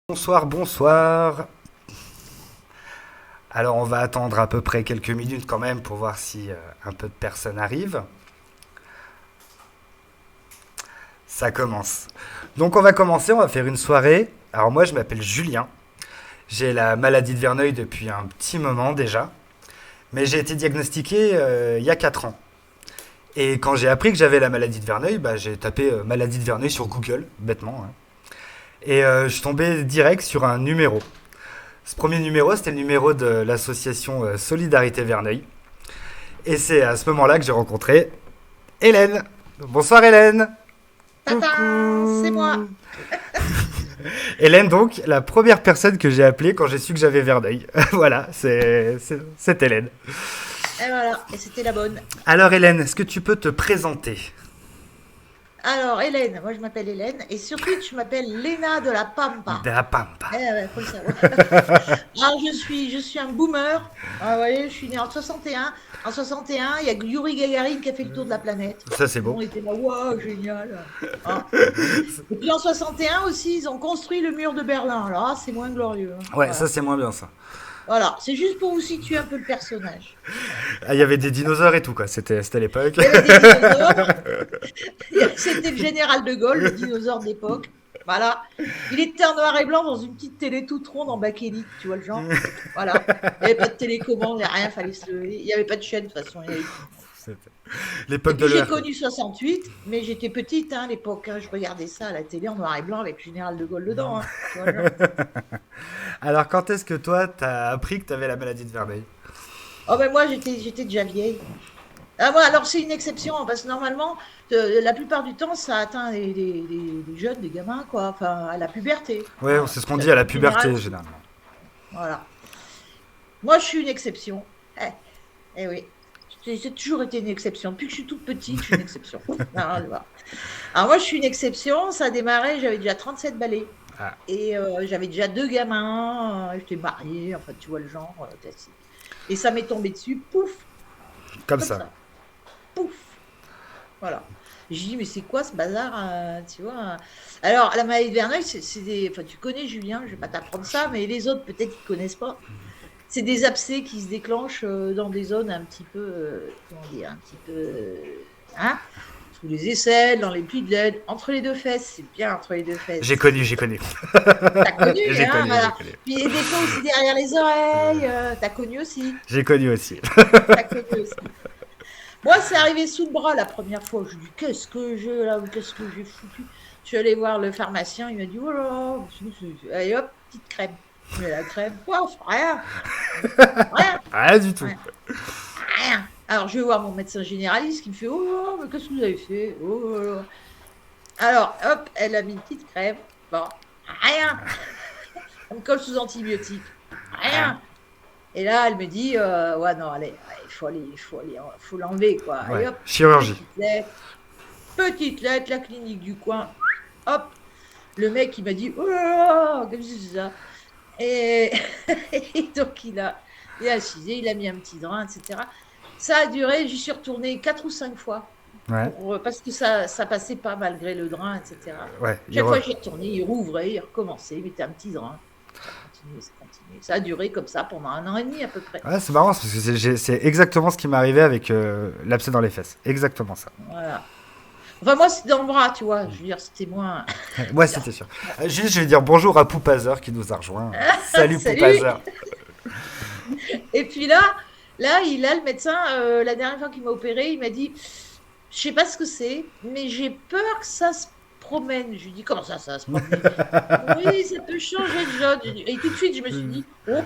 Bonsoir, bonsoir. Alors on va attendre à peu près quelques minutes quand même pour voir si un peu de personnes arrivent. Ça commence. Donc on va commencer, on va faire une soirée. Alors moi je m'appelle Julien. J'ai la maladie de Verneuil depuis un petit moment déjà. Mais j'ai été diagnostiqué il y a 4 ans. Et quand j'ai appris que j'avais la maladie de Verneuil, j'ai tapé maladie de Verneuil sur Google, bêtement, hein. Et je suis tombé direct sur un numéro. Ce premier numéro, c'était le numéro de l'association Solidarité Verneuil. Et c'est à ce moment-là que j'ai rencontré Hélène. Bonsoir Hélène. Tata, c'est moi. Coucou. Hélène, donc, la première personne que j'ai appelée quand j'ai su que j'avais Verneuil. Voilà, c'est Hélène. Et voilà, et c'était la bonne. Alors Hélène, est-ce que tu peux te présenter? Alors, Hélène, moi je m'appelle Hélène, et sur Twitch, je m'appelle Léna de la Pampa. De la Pampa. Ouais, faut le savoir. Alors, je suis un boomer. Ah, vous voyez, je suis né en 61. En 61, il y a Yuri Gagarin qui a fait le tour de la planète. Ça c'est Tout le beau. monde était là, waouh, génial. Hein. Et puis en 61 aussi, ils ont construit le mur de Berlin. Alors, c'est moins glorieux. Hein. Ouais, ça Voilà. c'est moins bien ça. Voilà, c'est juste pour vous situer un peu le personnage. Ah, il y avait des dinosaures et tout quoi, c'était l'époque. Il y avait des dinosaures. C'était le général de Gaulle, le dinosaure d'époque. Voilà. Il était en noir et blanc dans une petite télé toute ronde en bakélite, tu vois le genre. Voilà. Il n'y avait pas de télécommande, il n'y a rien, fallait se lever. Il n'y avait pas de chaîne de toute façon. C'était Et l'époque de puis j'ai l'ERP. connu 68, mais j'étais petite à l'époque. Hein. Je regardais ça à la télé en noir et blanc avec le général de Gaulle dedans. Hein. Tu vois le genre. Alors quand est-ce que toi t'as appris que t'avais la maladie de Verneuil? Oh ben moi j'étais déjà vieille. Ah, moi, alors c'est une exception, parce que normalement, la plupart du temps, ça atteint les jeunes, les gamins, quoi, enfin, à la puberté. Ouais, Voilà. c'est ce qu'on C'est dit à la assez général. puberté généralement. Voilà. Moi, je suis une exception. Eh oui. J'ai toujours été une exception. Depuis que je suis toute petite, je suis une exception. Alors, voilà. Alors, moi, je suis une exception. Ça a démarré, j'avais déjà 37 balais. Ah, Et j'avais déjà deux gamins. J'étais mariée, enfin, tu vois le genre classique. Et ça m'est tombé dessus, pouf, comme comme ça. ça. Pouf. Voilà. J'ai dit, mais c'est quoi ce bazar, tu vois? Alors, la maladie de Verneuil, c'est des. Enfin, tu connais Julien, je vais pas t'apprendre ça, mais les autres, peut-être qu'ils connaissent pas. C'est des abcès qui se déclenchent dans des zones un petit peu. Comment dire? Un petit peu. Hein? Sous les aisselles, dans les plis de l'aine, entre les deux fesses. C'est bien entre les deux fesses. J'ai connu. T'as connu, J'ai hein? connu, j'ai Voilà. connu. Puis des fois aussi derrière les oreilles. T'as connu aussi. J'ai connu aussi. T'as connu aussi. Moi, c'est arrivé sous le bras la première fois. Je dis, qu'est-ce que j'ai là? Qu'est-ce que j'ai foutu? Je suis allée voir le pharmacien. Il m'a dit, oh là, allez hop, petite crème. Mais la crème, quoi? Rien. Rien. Rien du tout. Rien. Rien. Alors, je vais voir mon médecin généraliste qui me fait, oh, mais qu'est-ce que vous avez fait? Oh là là. Alors, hop, elle a mis une petite crème. Bon, rien. Elle me colle sous antibiotiques. Rien. Rien. Et là, elle me dit, ouais, non, allez, faut l'enlever, quoi. Et Ouais. hop, Chirurgie. petite lettre, la clinique du coin. Hop, le mec, il m'a dit, oh là là, qu'est-ce que c'est ça? Et, et donc, il a incisé, il a mis un petit drain, etc. Ça a duré, j'y suis retournée 4 ou 5 fois. Ouais. Parce que ça passait pas malgré le drain, etc. Ouais. Chaque fois, j'y retournais, il rouvrait, il recommençait, il mettait un petit drain. Ça continuait, ça continuait. Ça a duré comme ça pendant 1 an et demi à peu près. Ouais, c'est marrant parce que c'est exactement ce qui m'est arrivé avec l'abcès dans les fesses. Exactement ça. Voilà. Enfin, moi, c'était dans le bras, tu vois. Je veux dire, c'était moins. Ouais, c'était sûr. Juste, je vais dire bonjour à Poupazer qui nous a rejoint. Salut Salut. Poupazer. Et puis là, le médecin, la dernière fois qu'il m'a opéré, il m'a dit, je sais pas ce que c'est, mais j'ai peur que ça se promène. Je lui dis, comment ça se promène? Oui, ça peut changer de jaune. Et tout de suite, je me suis dit, oh,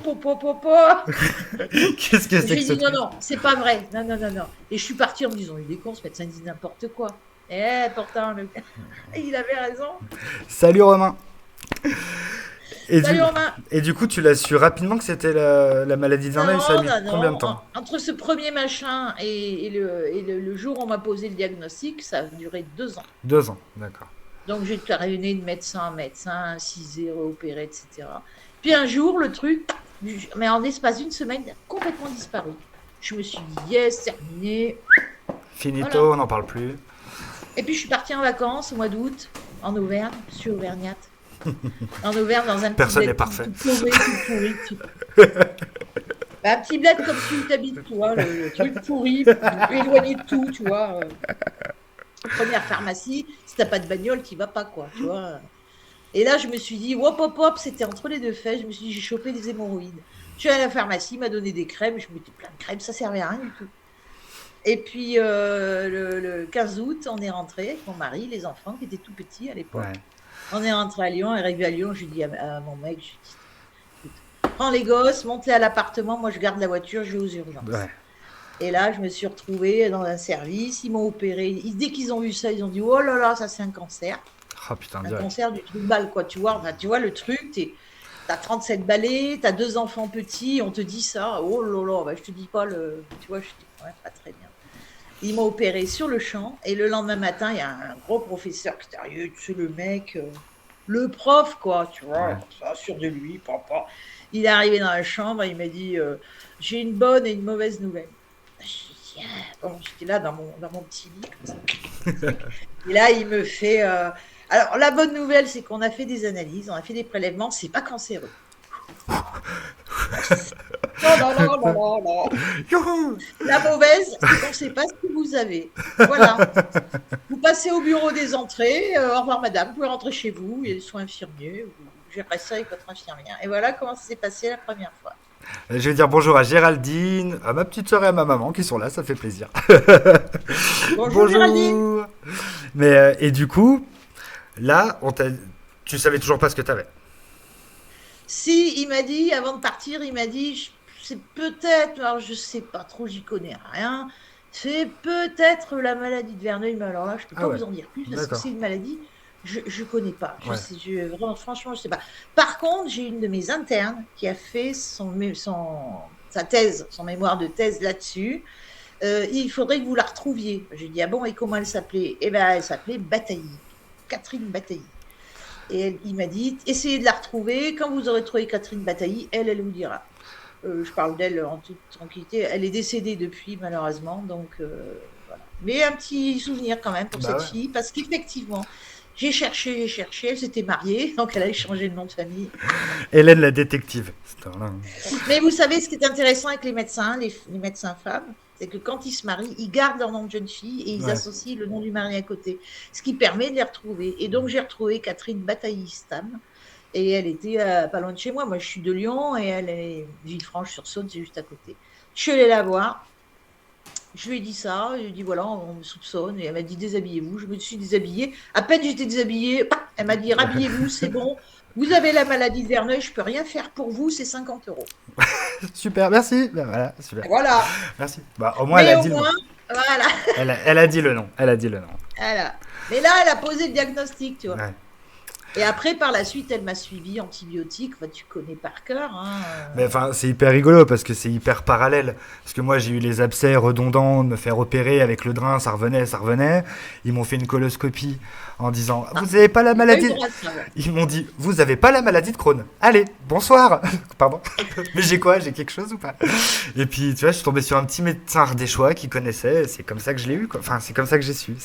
Qu'est-ce que Et je c'est lui que ai ce dit, non, truc? non, c'est pas vrai. Non, non, non, non. Et je suis partie en me disant, il est con, ce médecin, il dit n'importe quoi. Pourtant, il avait raison. Salut Romain. Et du, Salut Romain. et du coup, tu l'as su rapidement que c'était la maladie de Verneuil. Ça a Non, mis non, combien de non. temps? Entre ce premier machin et le jour où on m'a posé le diagnostic, ça a duré 2 ans. 2 ans, d'accord. Donc j'ai réuni de médecin en médecin, incisé, opéré, etc. Puis un jour, le truc, mais en espace d'une semaine, il a complètement disparu. Je me suis dit, yes, terminé. Finito, Voilà. on n'en parle plus. Et puis je suis partie en vacances au mois d'août, en Auvergne, je suis auvergnate. En Auvergne, dans un petit Personne n'est bled parfait. tout paumé, tout pourri. Bah, un petit bled comme tu t'habites, tu vois, le truc pourri, éloigné de tout, tu vois. Première pharmacie, si t'as pas de bagnole, t'y vas pas, quoi, tu vois. Et là, je me suis dit, hop, hop, hop, c'était entre les deux faits. Je me suis dit, j'ai chopé des hémorroïdes. Je suis allée à la pharmacie, il m'a donné des crèmes. Je mettais plein de crèmes, ça servait à rien du tout. Et puis, le 15 août, on est rentré avec mon mari, les enfants qui étaient tout petits à l'époque. Ouais. On est rentré à Lyon, arrivé à Lyon, je dis à mon mec, je dis, écoute, prends les gosses, montez à l'appartement, moi je garde la voiture, je vais aux urgences. Ouais. Et là, je me suis retrouvée dans un service, ils m'ont opéré. Dès qu'ils ont vu ça, ils ont dit, oh là là, ça c'est un cancer. Oh putain, Un direct. cancer du trou de balle, quoi, tu vois. Enfin, tu vois le truc, t'as 37 balais, t'as 2 enfants petits, on te dit ça, oh là là, bah, je te dis pas tu vois, je dis, ouais, pas très bien. Ils m'ont opéré sur le champ, et le lendemain matin, il y a un gros professeur extérieur, tu sais, le mec, le prof, quoi, tu vois, Ouais. ça, sûr de lui, papa. Il est arrivé dans la chambre, il m'a dit, j'ai une bonne et une mauvaise nouvelle. J'ai dit, ah, bon, j'étais là dans mon petit lit, comme ça. Et là, il me fait. Alors, la bonne nouvelle, c'est qu'on a fait des analyses, on a fait des prélèvements, c'est pas cancéreux. Non, non, non, non, non, non. Youhou. La mauvaise, c'est qu'on ne sait pas ce que vous avez. Voilà. Vous passez au bureau des entrées. Au revoir, madame. Vous pouvez rentrer chez vous. Il y a des soins infirmiers. Vous gérez ça avec votre infirmière. Et voilà comment ça s'est passé la première fois. Je vais dire bonjour à Géraldine, à ma petite sœur et à ma maman qui sont là, ça fait plaisir. Bonjour, Géraldine. Bonjour. Mais et du coup, là, tu savais toujours pas ce que t'avais. Si, il m'a dit, avant de partir, il m'a dit, c'est peut-être, alors je sais pas trop, j'y connais rien, c'est peut-être la maladie de Verneuil, mais alors là, je peux Ah pas ouais, vous en dire plus parce que d'accord. c'est une maladie, je connais pas. Ouais. Vraiment, franchement, je sais pas. Par contre, j'ai une de mes internes qui a fait sa thèse, son mémoire de thèse là-dessus. Il faudrait que vous la retrouviez. J'ai dit, ah bon, et comment elle s'appelait? Eh ben, elle s'appelait Bataille, Catherine Bataille. Et il m'a dit, essayez de la retrouver. Quand vous aurez trouvé Catherine Bataille, elle vous dira. Je parle d'elle en toute tranquillité. Elle est décédée depuis, malheureusement. Donc, voilà. Mais un petit souvenir quand même pour Bah cette ouais. fille. Parce qu'effectivement, j'ai cherché. Elle s'était mariée. Donc, elle a changé de nom de famille. Hélène la détective. Là. Mais vous savez, ce qui est intéressant avec les médecins, les médecins femmes, c'est que quand ils se marient, ils gardent leur nom de jeune fille et ils Ouais. associent le nom du mari à côté. Ce qui permet de les retrouver. Et donc, j'ai retrouvé Catherine Bataille-Stam. Et elle était pas loin de chez moi. Moi, je suis de Lyon et elle est Villefranche-sur-Saône, c'est juste à côté. Je suis allée la voir. Je lui ai dit ça. Je lui ai dit voilà, on me soupçonne. Et elle m'a dit déshabillez-vous. Je me suis déshabillée. À peine j'étais déshabillée, elle m'a dit rhabillez-vous, c'est bon. Vous avez la maladie de Verneuil, je peux rien faire pour vous, c'est 50 €. Super, merci. Ben voilà, super. Voilà. Merci. Bah au moins elle Mais a au dit le nom. moins, voilà. Elle a dit le nom. Elle a dit le nom. Voilà. Mais là, elle a posé le diagnostic, tu vois. Ouais. Et après, par la suite, elle m'a suivi antibiotiques. Enfin, tu connais par cœur. Hein. Mais enfin, c'est hyper rigolo parce que c'est hyper parallèle. Parce que moi, j'ai eu les abcès redondants, de me faire opérer avec le drain, ça revenait, ça revenait. Ils m'ont fait une coloscopie en disant Ah, vous avez pas la j'ai pas eu le maladie. droit de savoir. Ils m'ont dit vous avez pas la maladie de Crohn. Allez, bonsoir. Pardon. Mais j'ai quoi? J'ai quelque chose ou pas? Et puis, tu vois, je suis tombé sur un petit médecin ardéchois qui connaissait. C'est comme ça que je l'ai eu, quoi. Enfin, c'est comme ça que j'ai su.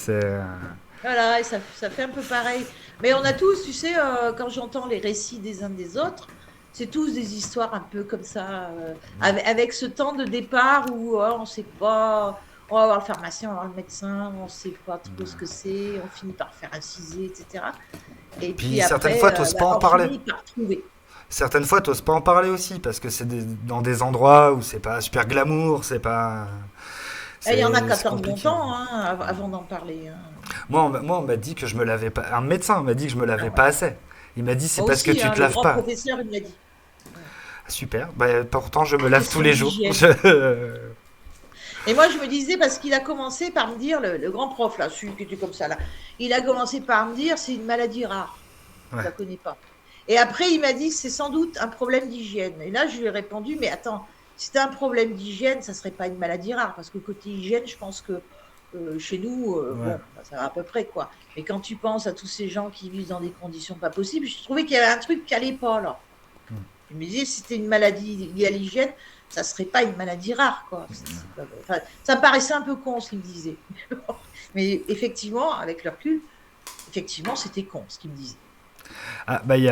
Voilà, et ça fait un peu pareil. Mais on a tous, tu sais, quand j'entends les récits des uns des autres, c'est tous des histoires un peu comme ça, avec ce temps de départ où on ne sait pas, on va voir le pharmacien, on va voir le médecin, on ne sait pas trop ce que c'est, on finit par faire inciser, etc. Et Puis puis certaines après, fois, t'oses pas en on parler. finit par trouver. Certaines fois, t'oses pas en parler aussi parce que c'est dans des endroits où c'est pas super glamour, c'est pas. Il y en a qui C'est attendent compliqué. longtemps hein, avant d'en parler. Hein. Moi, on m'a dit que je me lavais pas. Un médecin m'a dit que je me Ah lavais ouais. pas assez. Il m'a dit c'est Moi parce que aussi, tu hein, te le laves grand pas. professeur, il me l'a dit. Super. Bah, pourtant, je me lave tous Question les jours. d'hygiène. Et moi, je me disais, parce qu'il a commencé par me dire, le grand prof, là, celui qui était comme ça, là, il a commencé par me dire, c'est une maladie rare. Je ne Ouais. la connais pas. Et après, il m'a dit, c'est sans doute un problème d'hygiène. Et là, je lui ai répondu, mais attends, si c'était un problème d'hygiène, ça ne serait pas une maladie rare. Parce que côté hygiène, je pense que chez nous, Ouais. bon, ça va à peu près, quoi. Mais quand tu penses à tous ces gens qui vivent dans des conditions pas possibles, je trouvais qu'il y avait un truc qui n'allait pas, là. Je me disais, si c'était une maladie liée à l'hygiène, ça serait pas une maladie rare, quoi. Enfin, ça me paraissait un peu con ce qu'il me disait. Mais effectivement, avec le recul, effectivement, c'était con ce qu'il me disait. Ah, bah, il y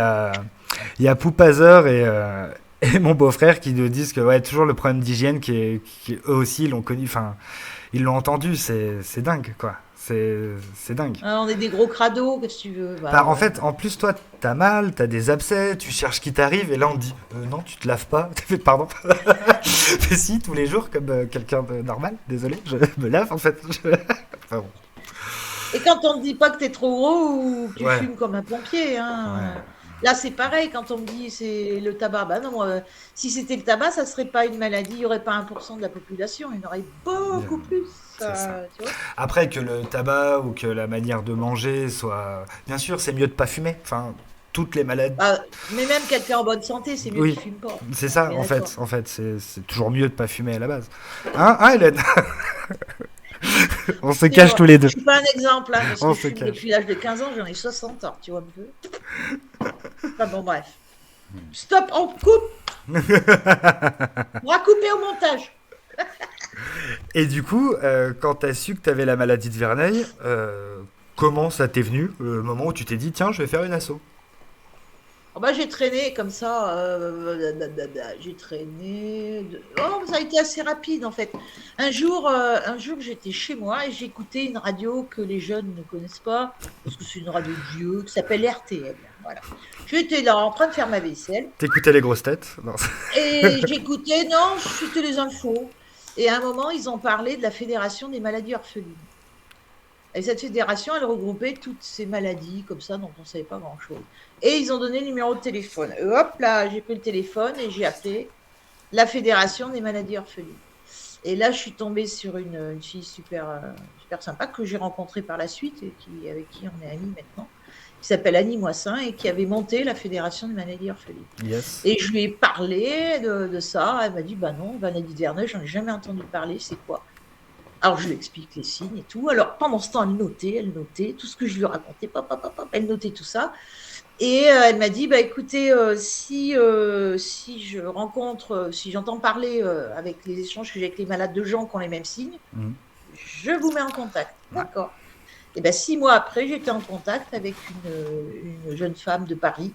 a Poupazer et mon beau-frère qui nous disent que, ouais, toujours le problème d'hygiène eux aussi, ils l'ont connu, enfin, ils l'ont entendu, c'est dingue, quoi. C'est dingue. Hein, on est des gros crados, qu'est-ce que tu veux? Bah Bah, en ouais. fait, en plus, toi, t'as mal, t'as des abcès, tu cherches qui t'arrive, et là, on te dit, non, tu te laves pas. T'as fait, pardon. Mais si, tous les jours, comme quelqu'un de normal, désolé, je me lave, en fait. Enfin, bon. Et quand on ne dit pas que tu es trop gros ou que tu Ouais, fumes comme un pompier, hein. ouais, Là, c'est pareil, quand on me dit c'est le tabac, bah non, si c'était le tabac, ça ne serait pas une maladie, il n'y aurait pas 1% de la population, il y en aurait bien, beaucoup plus, c'est ça. tu vois. Après, que le tabac ou que la manière de manger soit. Bien sûr, c'est mieux de pas fumer. Enfin, toutes les maladies. Bah, mais même quelqu'un en bonne santé, c'est mieux qu'il Oui, fume pas. c'est On est ça, bien en d'accord. fait. En fait, c'est toujours mieux de pas fumer à la base. Hein, Hélène? On se Et cache tous les deux. je suis pas un exemple, hein, parce On que je se fume cache. depuis l'âge de 15 ans, j'en ai 60 ans, tu vois un peu. Enfin bon, bref. Stop, on coupe, on va couper au montage. Et du coup, quand t'as su que t'avais la maladie de Verneuil, comment ça t'est venu, le moment où tu t'es dit, tiens, je vais faire une asso? Oh bah, j'ai traîné comme ça, j'ai traîné. Oh, ça a été assez rapide en fait. Un jour j'étais chez moi et j'écoutais une radio que les jeunes ne connaissent pas, parce que c'est une radio de vieux, qui s'appelle RTL. Voilà. J'étais là en train de faire ma vaisselle T'écoutais les grosses têtes? Non. et j'écoutais, non, c'était les infos. Et à un moment, ils ont parlé de la Fédération des maladies orphelines. Et cette fédération, elle regroupait toutes ces maladies comme ça dont on ne savait pas grand-chose. Et ils ont donné le numéro de téléphone. Et hop là, j'ai pris le téléphone et j'ai appelé la fédération des maladies orphelines. Et là, je suis tombée sur une fille super, super sympa que j'ai rencontrée par la suite et avec qui on est amis maintenant, qui s'appelle Annie Moissin et qui avait monté la fédération des maladies orphelines. Yes. Et je lui ai parlé de ça. Elle m'a dit, bah non, maladie de Verneuil, j'en ai jamais entendu parler, c'est quoi? Alors, je lui explique les signes et tout. Alors, pendant ce temps, elle notait tout ce que je lui racontais. Elle notait tout ça. Et elle m'a dit, bah, écoutez, si j'entends parler avec les échanges que j'ai avec les malades de gens qui ont les mêmes signes, Mhm. je vous mets en contact. Ouais. D'accord. Et bien, 6 mois après, j'étais en contact avec une jeune femme de Paris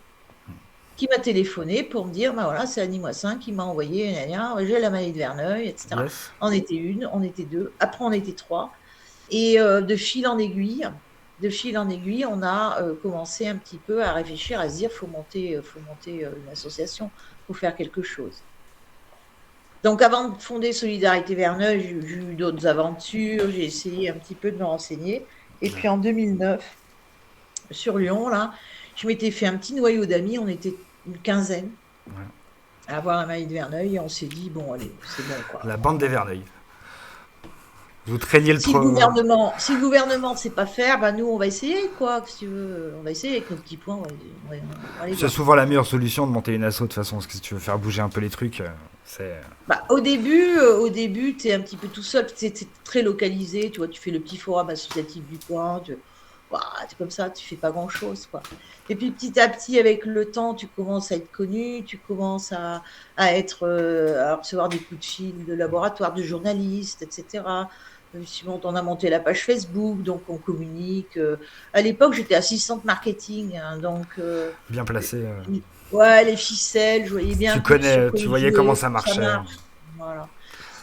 qui m'a téléphoné pour me dire, bah voilà, c'est Annie Moissin qui m'a envoyé, j'ai la maladie de Verneuil, etc. Yes. On était une, on était deux, après on était trois. Et de fil en aiguille, on a commencé un petit peu à réfléchir, à se dire, faut monter une association, faut faire quelque chose. Donc avant de fonder Solidarité Verneuil, j'ai eu d'autres aventures, j'ai essayé un petit peu de me renseigner. Et puis en 2009, sur Lyon, là, je m'étais fait un petit noyau d'amis, on était une quinzaine Ouais. à avoir la maladie de Verneuil et on s'est dit, bon, allez, c'est bon, quoi. La bande des Verneuil. Vous traîniez le Si le trop. gouvernement ne sait pas faire, bah nous, on va essayer, quoi. Si tu veux, on va essayer avec nos petits points, on va aller C'est voir. souvent la meilleure solution de monter une asso de toute façon, parce que si tu veux faire bouger un peu les trucs, c'est. Bah, au début, tu es un petit peu tout seul, tu es très localisé, tu vois, tu fais le petit forum associatif du coin, c'est comme ça, tu fais pas grand-chose, quoi. Et puis petit à petit, avec le temps, tu commences à être connu, tu commences à recevoir des coups de fil de laboratoire, de journalistes, etc. On a monté la page Facebook, donc on communique. À l'époque, j'étais assistante marketing, hein, donc Bien placé. ouais, les ficelles, je voyais bien Tu un peu sur connais, quoi tu ils voyais comment jouaient, ça pour que ça marchait. marche. Voilà.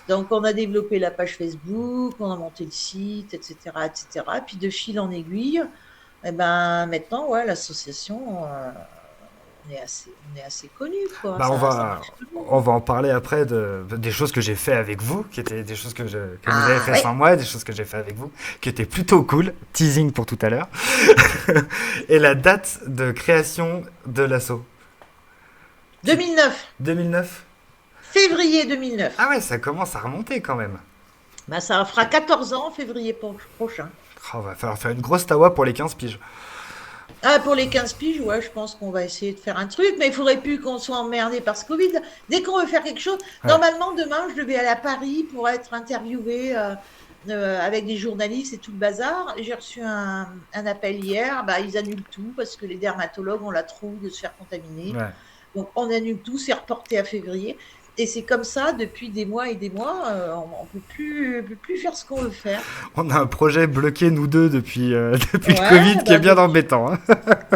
Donc, on a développé la page Facebook, on a monté le site, etc., etc. Et puis, de fil en aiguille, eh ben, maintenant, ouais, l'association, on est assez connu, quoi. Bah, on Ça va, marche bien. on va en parler après des choses que j'ai fait avec vous, qui étaient des choses que vous avez Ah, fait ouais. sans moi, et des choses que j'ai fait avec vous, qui étaient plutôt cool. Teasing pour tout à l'heure. Et la date de création de l'asso. 2009, 2009. février 2009. Ah ouais, ça commence à remonter quand même. Ben, ça fera 14 ans, février prochain. Oh, va falloir faire une grosse tawa pour les 15 piges. Ah, pour les 15 piges, ouais, je pense qu'on va essayer de faire un truc, mais il faudrait plus qu'on soit emmerdé par ce Covid. Dès qu'on veut faire quelque chose, Ouais. normalement, demain, je devais aller à Paris pour être interviewée avec des journalistes et tout le bazar. J'ai reçu un appel hier, bah, ils annulent tout parce que les dermatologues ont la trouille de se faire contaminer. Ouais. Donc, on annule tout, c'est reporté à février. Et c'est comme ça depuis des mois et des mois. On peut plus faire ce qu'on veut faire. On a un projet bloqué, nous deux, depuis le Ouais, Covid, qui est bien embêtant, hein.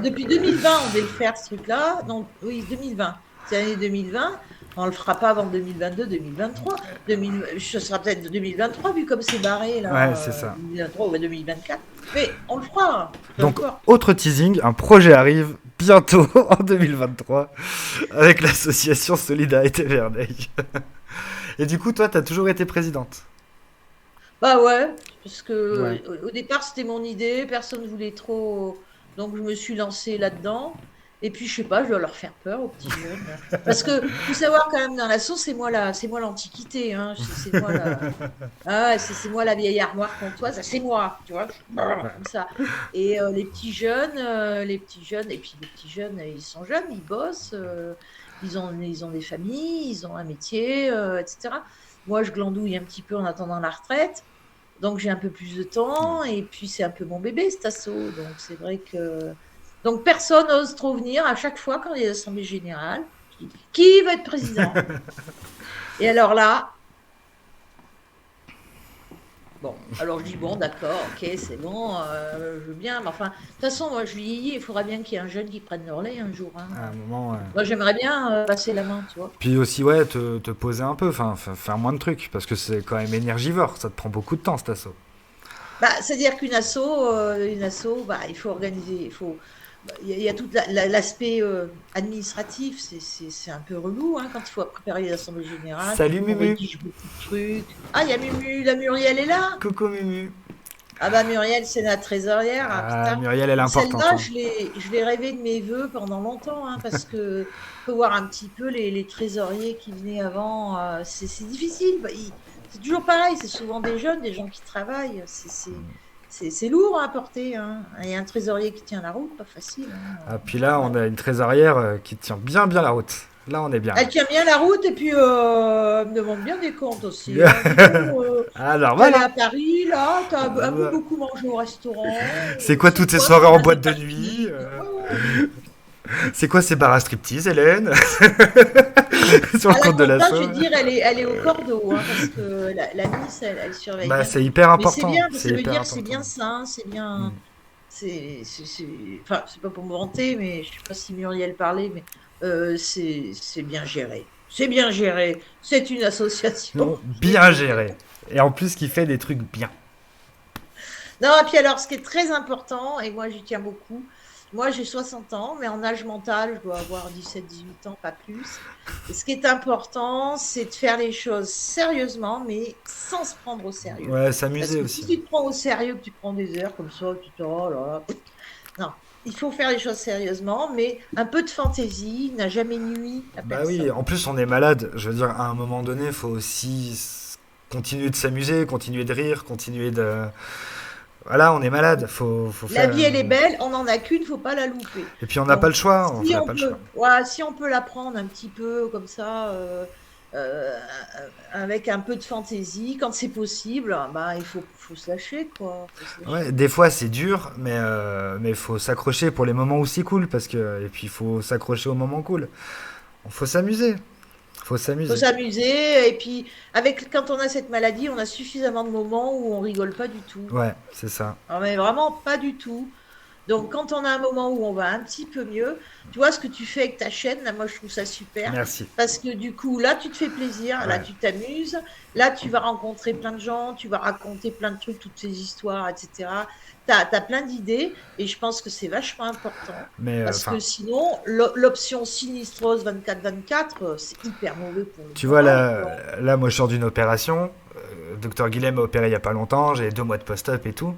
depuis 2020, on devait le faire, ce truc-là. Donc, oui, 2020. C'est l'année 2020. On le fera pas avant 2022, 2023. 2000, ce sera peut-être 2023, vu comme c'est barré, Ouais, là, c'est ça. 2023 ou 2024. Mais on le fera, peu Donc, importe. autre teasing, un projet arrive bientôt en 2023 avec l'association Solidarité Verneuil. Et du coup, toi, t'as toujours été présidente. Bah ouais, parce que Ouais. au départ, c'était mon idée, personne ne voulait trop, donc je me suis lancée là-dedans. Et puis, je sais pas, je dois leur faire peur aux petits jeunes. Parce que, faut savoir quand même, dans la sauce, c'est moi l'antiquité, hein. C'est moi c'est moi la vieille armoire comtoise, c'est moi, tu vois, comme ça. Et les petits jeunes, et puis les petits jeunes, ils sont jeunes, ils bossent, ils ont des familles, ils ont un métier, etc. Moi, je glandouille un petit peu en attendant la retraite. Donc j'ai un peu plus de temps et puis c'est un peu mon bébé cet assaut. Donc c'est vrai que donc personne n'ose trop venir à chaque fois quand il y a l'assemblée générale. Qui va être président? Et alors là, bon, alors je dis bon, d'accord, ok, c'est bon, je veux bien. Mais enfin, de toute façon, moi je vieillis, il faudra bien qu'il y ait un jeune qui prenne le relais un jour, hein. À un moment, ouais. Moi j'aimerais bien passer la main, tu vois. Puis aussi, ouais, te poser un peu, enfin, faire moins de trucs, parce que c'est quand même énergivore, ça te prend beaucoup de temps, cet assaut. Bah, c'est-à-dire une asso, bah, il faut organiser, bah, il y a tout l'aspect administratif, c'est un peu relou hein, quand il faut préparer l'assemblée générale, Salut on Mumu. rédige beaucoup de trucs. Ah, il y a Mumu, la Muriel est là? Coucou Mumu. Ah bah Muriel, c'est la trésorière, ah, Ah, putain. Muriel, elle est importante, Celle-là, hein. je l'ai rêvé de mes voeux pendant longtemps, hein, parce que faut voir un petit peu les trésoriers qui venaient avant, c'est difficile. Bah, c'est toujours pareil, c'est souvent des jeunes, des gens qui travaillent. C'est lourd à porter, hein. Et un trésorier qui tient la route, pas facile, hein. Ah, puis là, on a une trésorière qui tient bien bien la route. Là, on est bien, Elle là. tient bien la route et puis elle me demande bien des comptes aussi, hein. Dis donc, Ah, t'es normal, allé hein. à Paris, là, t'as Euh, beaucoup mangé au restaurant. C'est quoi C'est toutes ces quoi soirées ton en dernier boîte de nuit parking? Ouais, ouais. C'est quoi ces bars à striptease, Hélène? Sur À le la compte de compta, je l'assaut? vais te dire, elle est au cordeau, hein, parce que la Miss, elle surveille Bah, bien. c'est hyper Mais c'est important. bien, parce que C'est ça veut hyper dire que c'est important. bien sain, c'est bien. Hmm. Enfin, c'est pas pour me vanter, mais je sais pas si Muriel parlait, mais c'est bien géré. C'est bien géré. C'est une association Non, qui est bien bien gérée. géré. Et en plus, qui fait des trucs bien. Non, et puis alors, ce qui est très important, et moi j'y tiens beaucoup, moi j'ai 60 ans, mais en âge mental, je dois avoir 17, 18 ans, pas plus. Et ce qui est important, c'est de faire les choses sérieusement, mais sans se prendre au sérieux. Ouais, Parce s'amuser que aussi. si tu te prends au sérieux, que tu prends des heures comme ça, tu te dis, oh là là, non. Il faut faire les choses sérieusement, mais un peu de fantaisie n'a jamais nui à Bah oui, personne. en plus, on est malade. Je veux dire, à un moment donné, il faut aussi continuer de s'amuser, continuer de rire, continuer de. Voilà, on est malade. Faut La faire. vie, elle est belle, on n'en a qu'une, faut pas la louper. Et puis, on n'a pas le Donc, choix. On si n'a on pas le choix. peut, ouais, si on peut la prendre un petit peu comme ça, euh, avec un peu de fantaisie, quand c'est possible, bah, faut se lâcher, quoi. Faut se Ouais, lâcher. des fois, c'est dur, mais faut s'accrocher pour les moments où c'est cool. Parce que. Et puis, il faut s'accrocher aux moments cool. Faut s'amuser. Faut Faut s'amuser. s'amuser, et puis, quand on a cette maladie, on a suffisamment de moments où on rigole pas du tout. Ouais, c'est ça. Ah, mais vraiment pas du tout. Donc, quand on a un moment où on va un petit peu mieux, tu vois ce que tu fais avec ta chaîne, là, moi je trouve ça super. Merci. Parce que du coup, là, tu te fais plaisir, là, Ouais. tu t'amuses, là, tu vas rencontrer plein de gens, tu vas raconter plein de trucs, toutes ces histoires, etc. Tu as plein d'idées et je pense que c'est vachement important. Mais, Parce que enfin, sinon, l'option sinistrose 24-24, c'est hyper mauvais pour le tu vois, moral, quoi. là, moi, je sors d'une opération. Docteur Guilhem m'a opéré il y a pas longtemps. J'ai 2 mois de post-op et tout.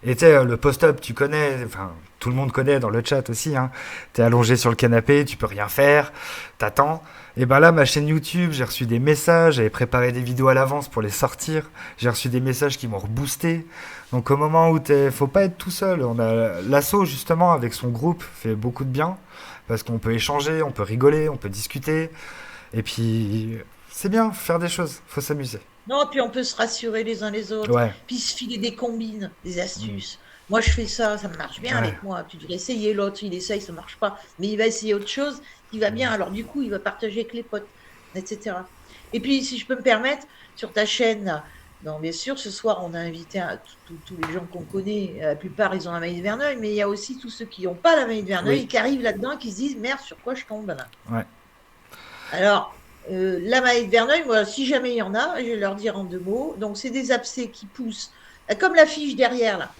Et tu sais, le post-op, tu connais, enfin, tout le monde connaît dans le chat aussi, hein. T'es allongé sur le canapé, tu peux rien faire, t'attends. Et ben là, ma chaîne YouTube, j'ai reçu des messages, j'avais préparé des vidéos à l'avance pour les sortir. J'ai reçu des messages qui m'ont reboosté. Donc au moment où faut pas être tout seul. On a l'asso justement avec son groupe fait beaucoup de bien parce qu'on peut échanger, on peut rigoler, on peut discuter. Et puis c'est bien, faut faire des choses, faut s'amuser. Non, puis on peut se rassurer les uns les autres, Ouais, puis se filer des combines, des mm, astuces. Moi, je fais ça, ça marche bien ouais, avec moi. Tu devrais essayer l'autre, il essaye, ça marche pas. Mais il va essayer autre chose, il va bien. mm, Alors, du coup, il va partager avec les potes, etc. Et puis, si je peux me permettre, sur ta chaîne, là, donc bien sûr, ce soir, on a invité tous les gens qu'on connaît. La plupart, ils ont la maladie de Verneuil, mais il y a aussi tous ceux qui n'ont pas la maladie de Verneuil Oui. et qui arrivent là-dedans et qui se disent merde, sur quoi je tombe là. Ouais. Alors, la maladie de Verneuil, moi, si jamais il y en a, je vais leur dire en 2 mots. Donc, c'est des abcès qui poussent, comme la fiche derrière là.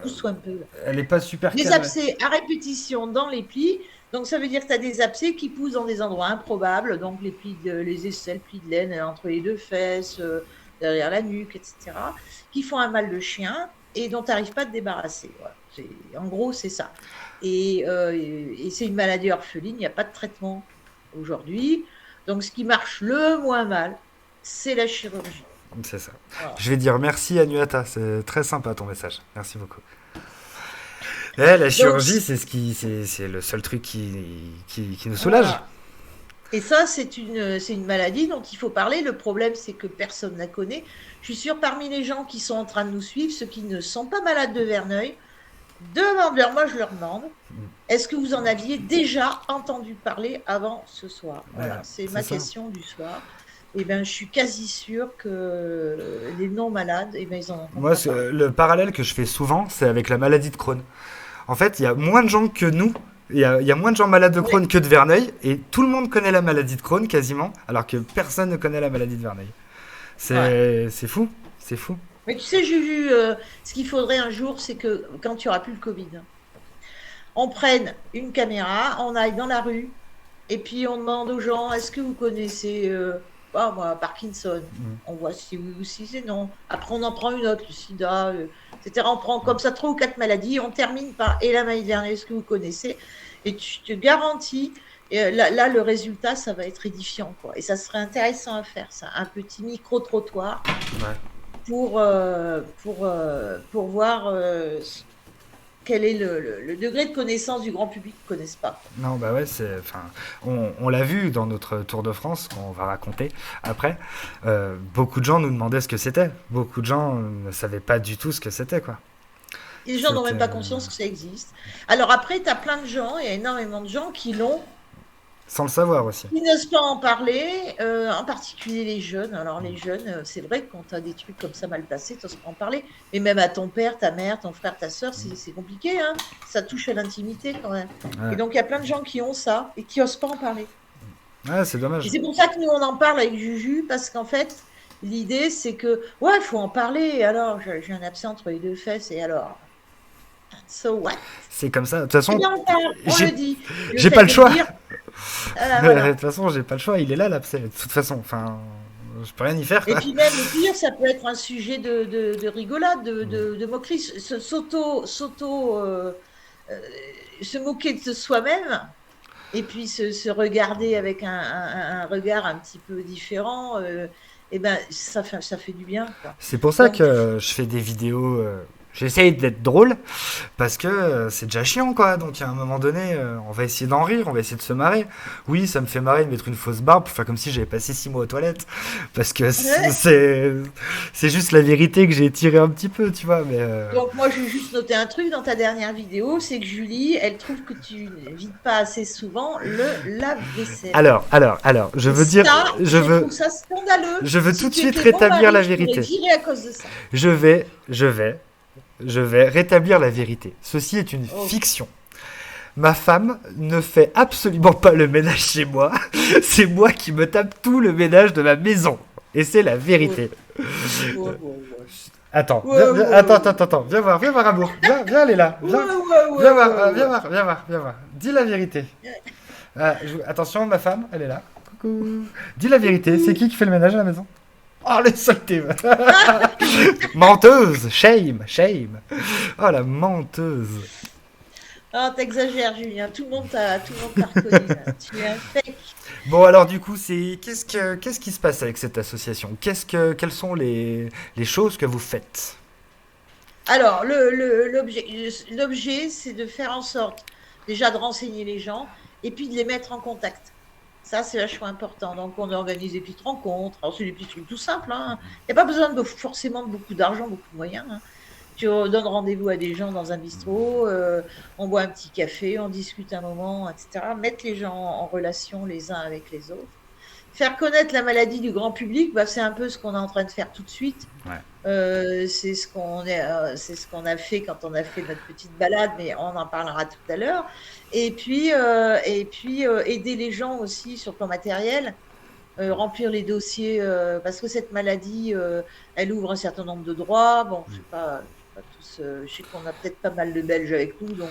Pousse-toi un peu là. Elle est pas super Des carrée. abcès à répétition dans les plis. Donc, ça veut dire que tu as des abcès qui poussent dans des endroits improbables. Donc, les aisselles, plis de laine entre les 2 fesses, derrière la nuque, etc. Qui font un mal de chien et dont tu n'arrives pas à te débarrasser. Voilà. En gros, c'est ça. Et c'est une maladie orpheline. Il n'y a pas de traitement aujourd'hui. Donc, ce qui marche le moins mal, c'est la chirurgie. C'est ça. Voilà. Je vais dire merci à Nuata, c'est très sympa ton message. Merci beaucoup. La chirurgie, c'est le seul truc qui nous soulage. Voilà. Et ça, c'est une maladie dont il faut parler. Le problème, c'est que personne ne la connaît. Je suis sûre, parmi les gens qui sont en train de nous suivre, ceux qui ne sont pas malades de Verneuil, demande-leur, moi je leur demande, est-ce que vous en aviez déjà entendu parler avant ce soir? Voilà, c'est ma question du soir. Eh bien, je suis quasi sûre que les non-malades, eh ben, ils en ont Moi, le parallèle que je fais souvent, c'est avec la maladie de Crohn. En fait, il y a moins de gens que nous, il y a moins de gens malades de Crohn que de Verneuil, et tout le monde connaît la maladie de Crohn quasiment, alors que personne ne connaît la maladie de Verneuil. C'est fou, c'est fou. Mais tu sais, Juju, ce qu'il faudrait un jour, c'est que quand tu n'auras plus le Covid, on prenne une caméra, on aille dans la rue, et puis on demande aux gens, est-ce que vous connaissez moi, Parkinson? On voit si oui ou si c'est non. Après, on en prend une autre, le sida, etc. On prend comme ça 3 ou 4 maladies, on termine par et la maladie de Verneuil, est-ce que vous connaissez? Et tu te garantis, là, le résultat, ça va être édifiant, quoi. Et ça serait intéressant à faire, ça, un petit micro-trottoir pour voir quel est le degré de connaissance du grand public qu'ils ne connaissent pas. Non, bah ouais, on l'a vu dans notre Tour de France, qu'on va raconter après. Beaucoup de gens nous demandaient ce que c'était. Beaucoup de gens ne savaient pas du tout ce que c'était, quoi. Et les gens n'ont même pas conscience que ça existe. Alors après, tu as plein de gens, il y a énormément de gens qui l'ont. Sans le savoir aussi. Ils n'osent pas en parler, en particulier les jeunes. Alors les jeunes, c'est vrai que quand tu as des trucs comme ça mal passés, tu n'oses pas en parler. Mais même à ton père, ta mère, ton frère, ta soeur, c'est compliqué. Hein, ça touche à l'intimité quand même. Ouais. Et donc il y a plein de gens qui ont ça et qui n'osent pas en parler. Ouais, c'est dommage. Et c'est pour ça que nous, on en parle avec Juju, parce qu'en fait, l'idée, c'est que, ouais, il faut en parler. Alors, j'ai un abcès entre les 2 fesses, et alors so what? C'est comme ça. De toute façon, on le dit. J'ai pas le choix. Voilà. De toute façon, j'ai pas le choix. Il est là, l'abcès. De toute façon, enfin, je peux rien y faire. Et puis même, le pire, ça peut être un sujet de rigolade, de moquerie, se moquer de soi-même, et puis se regarder avec un regard un petit peu différent. Et ben, ça fait du bien, quoi. C'est pour ça que je fais des vidéos. J'essaye d'être drôle parce que c'est déjà chiant, quoi. Donc à un moment donné, on va essayer d'en rire, on va essayer de se marrer. Oui, ça me fait marrer de mettre une fausse barbe pour faire comme si j'avais passé 6 mois aux toilettes, parce que c'est juste la vérité que j'ai tiré un petit peu, tu vois. Mais donc moi, je vais juste noter un truc dans ta dernière vidéo, c'est que Julie, elle trouve que tu ne vides pas assez souvent le lave-vaisselle. Alors, je veux dire, je trouve ça scandaleux. Je veux tout de suite rétablir la vérité. À cause de ça. Je vais rétablir la vérité. Ceci est une fiction. Ma femme ne fait absolument pas le ménage chez moi. C'est moi qui me tape tout le ménage de ma maison. Et c'est la vérité. Attends, viens voir Amour. Viens aller là. Viens voir. Dis la vérité. Attention, ma femme, elle est là. Coucou. Dis la vérité, c'est qui fait le ménage à la maison? Oh, les saletés. Menteuse. Shame. Oh, la menteuse. Oh, t'exagères, Julien. Tout le monde t'a reconnu. Tu es un fake. Bon, alors du coup, qu'est-ce qui se passe avec cette association? Quelles sont les choses que vous faites? Alors, l'objet, c'est de faire en sorte déjà de renseigner les gens et puis de les mettre en contact. Ça, c'est vachement important. Donc, on organise des petites rencontres. Alors, c'est des petits trucs tout simples. Hein. Il n'y a pas besoin forcément de beaucoup d'argent, beaucoup de moyens. Hein. Tu donnes rendez-vous à des gens dans un bistrot, on boit un petit café, on discute un moment, etc. Mettre les gens en relation les uns avec les autres. faire connaître la maladie du grand public, bah, c'est un peu ce qu'on est en train de faire tout de suite. Ouais. C'est ce qu'on a fait quand on a fait notre petite balade, mais on en parlera tout à l'heure. Et puis aider les gens aussi sur le plan matériel, remplir les dossiers, parce que cette maladie, elle ouvre un certain nombre de droits. Bon, je sais pas tous, je sais qu'on a peut-être pas mal de Belges avec nous, donc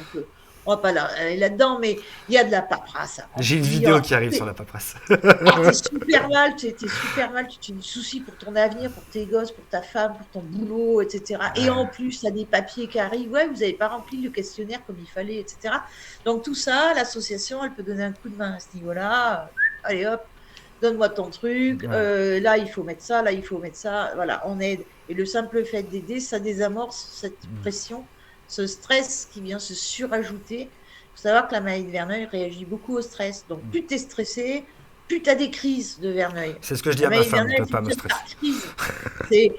on va pas aller là-dedans, mais il y a de la paperasse à J'ai une remplir. vidéo qui arrive sur la paperasse. Ah, t'es super mal, t'es super mal, tu te soucies pour ton avenir, pour tes gosses, pour ta femme, pour ton boulot, etc. Et en plus, t'as des papiers qui arrivent, ouais, vous n'avez pas rempli le questionnaire comme il fallait, etc. Donc tout ça, l'association, elle peut donner un coup de main à ce niveau-là. Allez hop, donne-moi ton truc, Ouais. là il faut mettre ça, là il faut mettre ça, voilà, on aide. Et le simple fait d'aider, ça désamorce cette pression, ce stress qui vient se surajouter. Il faut savoir que la maladie de Verneuil réagit beaucoup au stress. Donc plus tu es stressé, plus tu as des crises de Verneuil. C'est ce que je dis La à ma maladie de femme, on Verneuil, peut c'est pas me pire stresser. par crise. C'est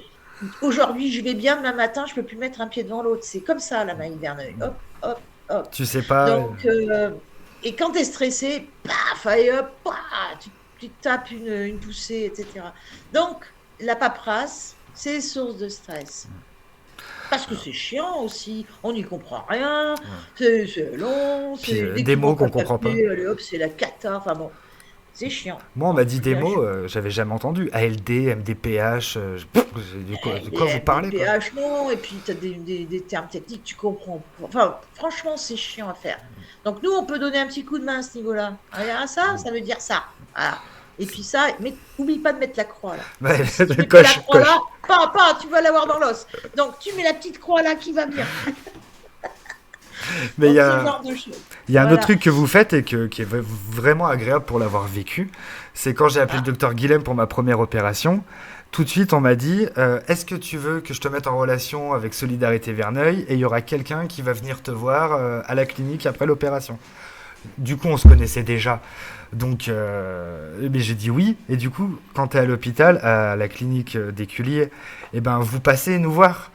aujourd'hui je vais bien, demain matin je peux plus mettre un pied devant l'autre. C'est comme ça la maladie de Verneuil. Hop, hop, hop. Tu sais pas. Donc et quand tu es stressé, paf, allez hop, paf, tu te tapes une poussée, etc. Donc la paperasse, c'est source de stress. Parce que c'est chiant aussi, on n'y comprend rien, c'est long, Puis dès que des tu mots manques qu'on un comprend pas. papier, allez hop, c'est la cata, enfin bon, c'est chiant. Moi, on m'a dit Je des viens mots, juste j'avais jamais entendu. ALD, MDPH, de quoi vous des parlez, quoi. PH, non, et puis tu as des termes techniques, tu comprends. Enfin, franchement, c'est chiant à faire. Donc nous, on peut donner un petit coup de main à ce niveau-là. Regarde ça, ça veut dire ça. Voilà. Et puis ça, mais n'oublie pas de mettre la croix là. Parce Ouais, que si tu mets pas la coche, croix coche. là, tu vas l'avoir dans l'os. Donc tu mets la petite croix là qui va bien. Mais Donc ce genre de choses. il y a un autre Voilà. truc que vous faites et qui est vraiment agréable pour l'avoir vécu. C'est quand j'ai appelé le Ah. docteur Guilhem pour ma première opération. Tout de suite, on m'a dit est-ce que tu veux que je te mette en relation avec Solidarité Verneuil et il y aura quelqu'un qui va venir te voir à la clinique après l'opération. Du coup, on se connaissait déjà. Donc, mais j'ai dit oui. Et du coup, quand tu es à l'hôpital, à la clinique d'Éculier, eh ben, vous passez nous voir.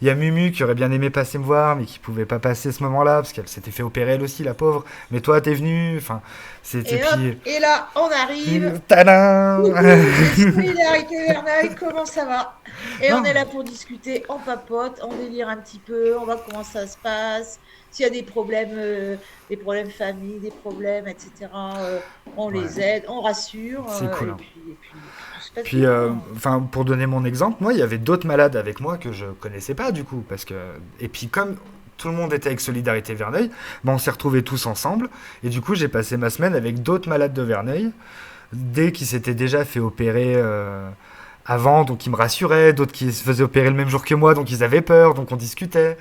Il y a Mumu qui aurait bien aimé passer me voir, mais qui pouvait pas passer ce moment-là, parce qu'elle s'était fait opérer elle aussi, la pauvre. Mais toi, t'es venu. Enfin, c'était Et hop, puis. et là, on arrive. Tadam. Coucou, c'est Solidarité Verneuil, comment ça va? Et on Non, est là pour discuter, on papote, on délire un petit peu, on voit comment ça se passe. S'il y a des problèmes famille, des problèmes, etc., on ouais, les aide, on rassure, c'est cool. Hein. et puis tout se passe Puis, bien. Hein. enfin, pour donner mon exemple, moi, il y avait d'autres malades avec moi que je connaissais pas du coup, parce que et puis comme tout le monde était avec Solidarité Verneuil, ben, on s'est retrouvés tous ensemble, et du coup, j'ai passé ma semaine avec d'autres malades de Verneuil, des qui s'étaient déjà fait opérer avant, donc ils me rassuraient, d'autres qui se faisaient opérer le même jour que moi, donc ils avaient peur, donc on discutait,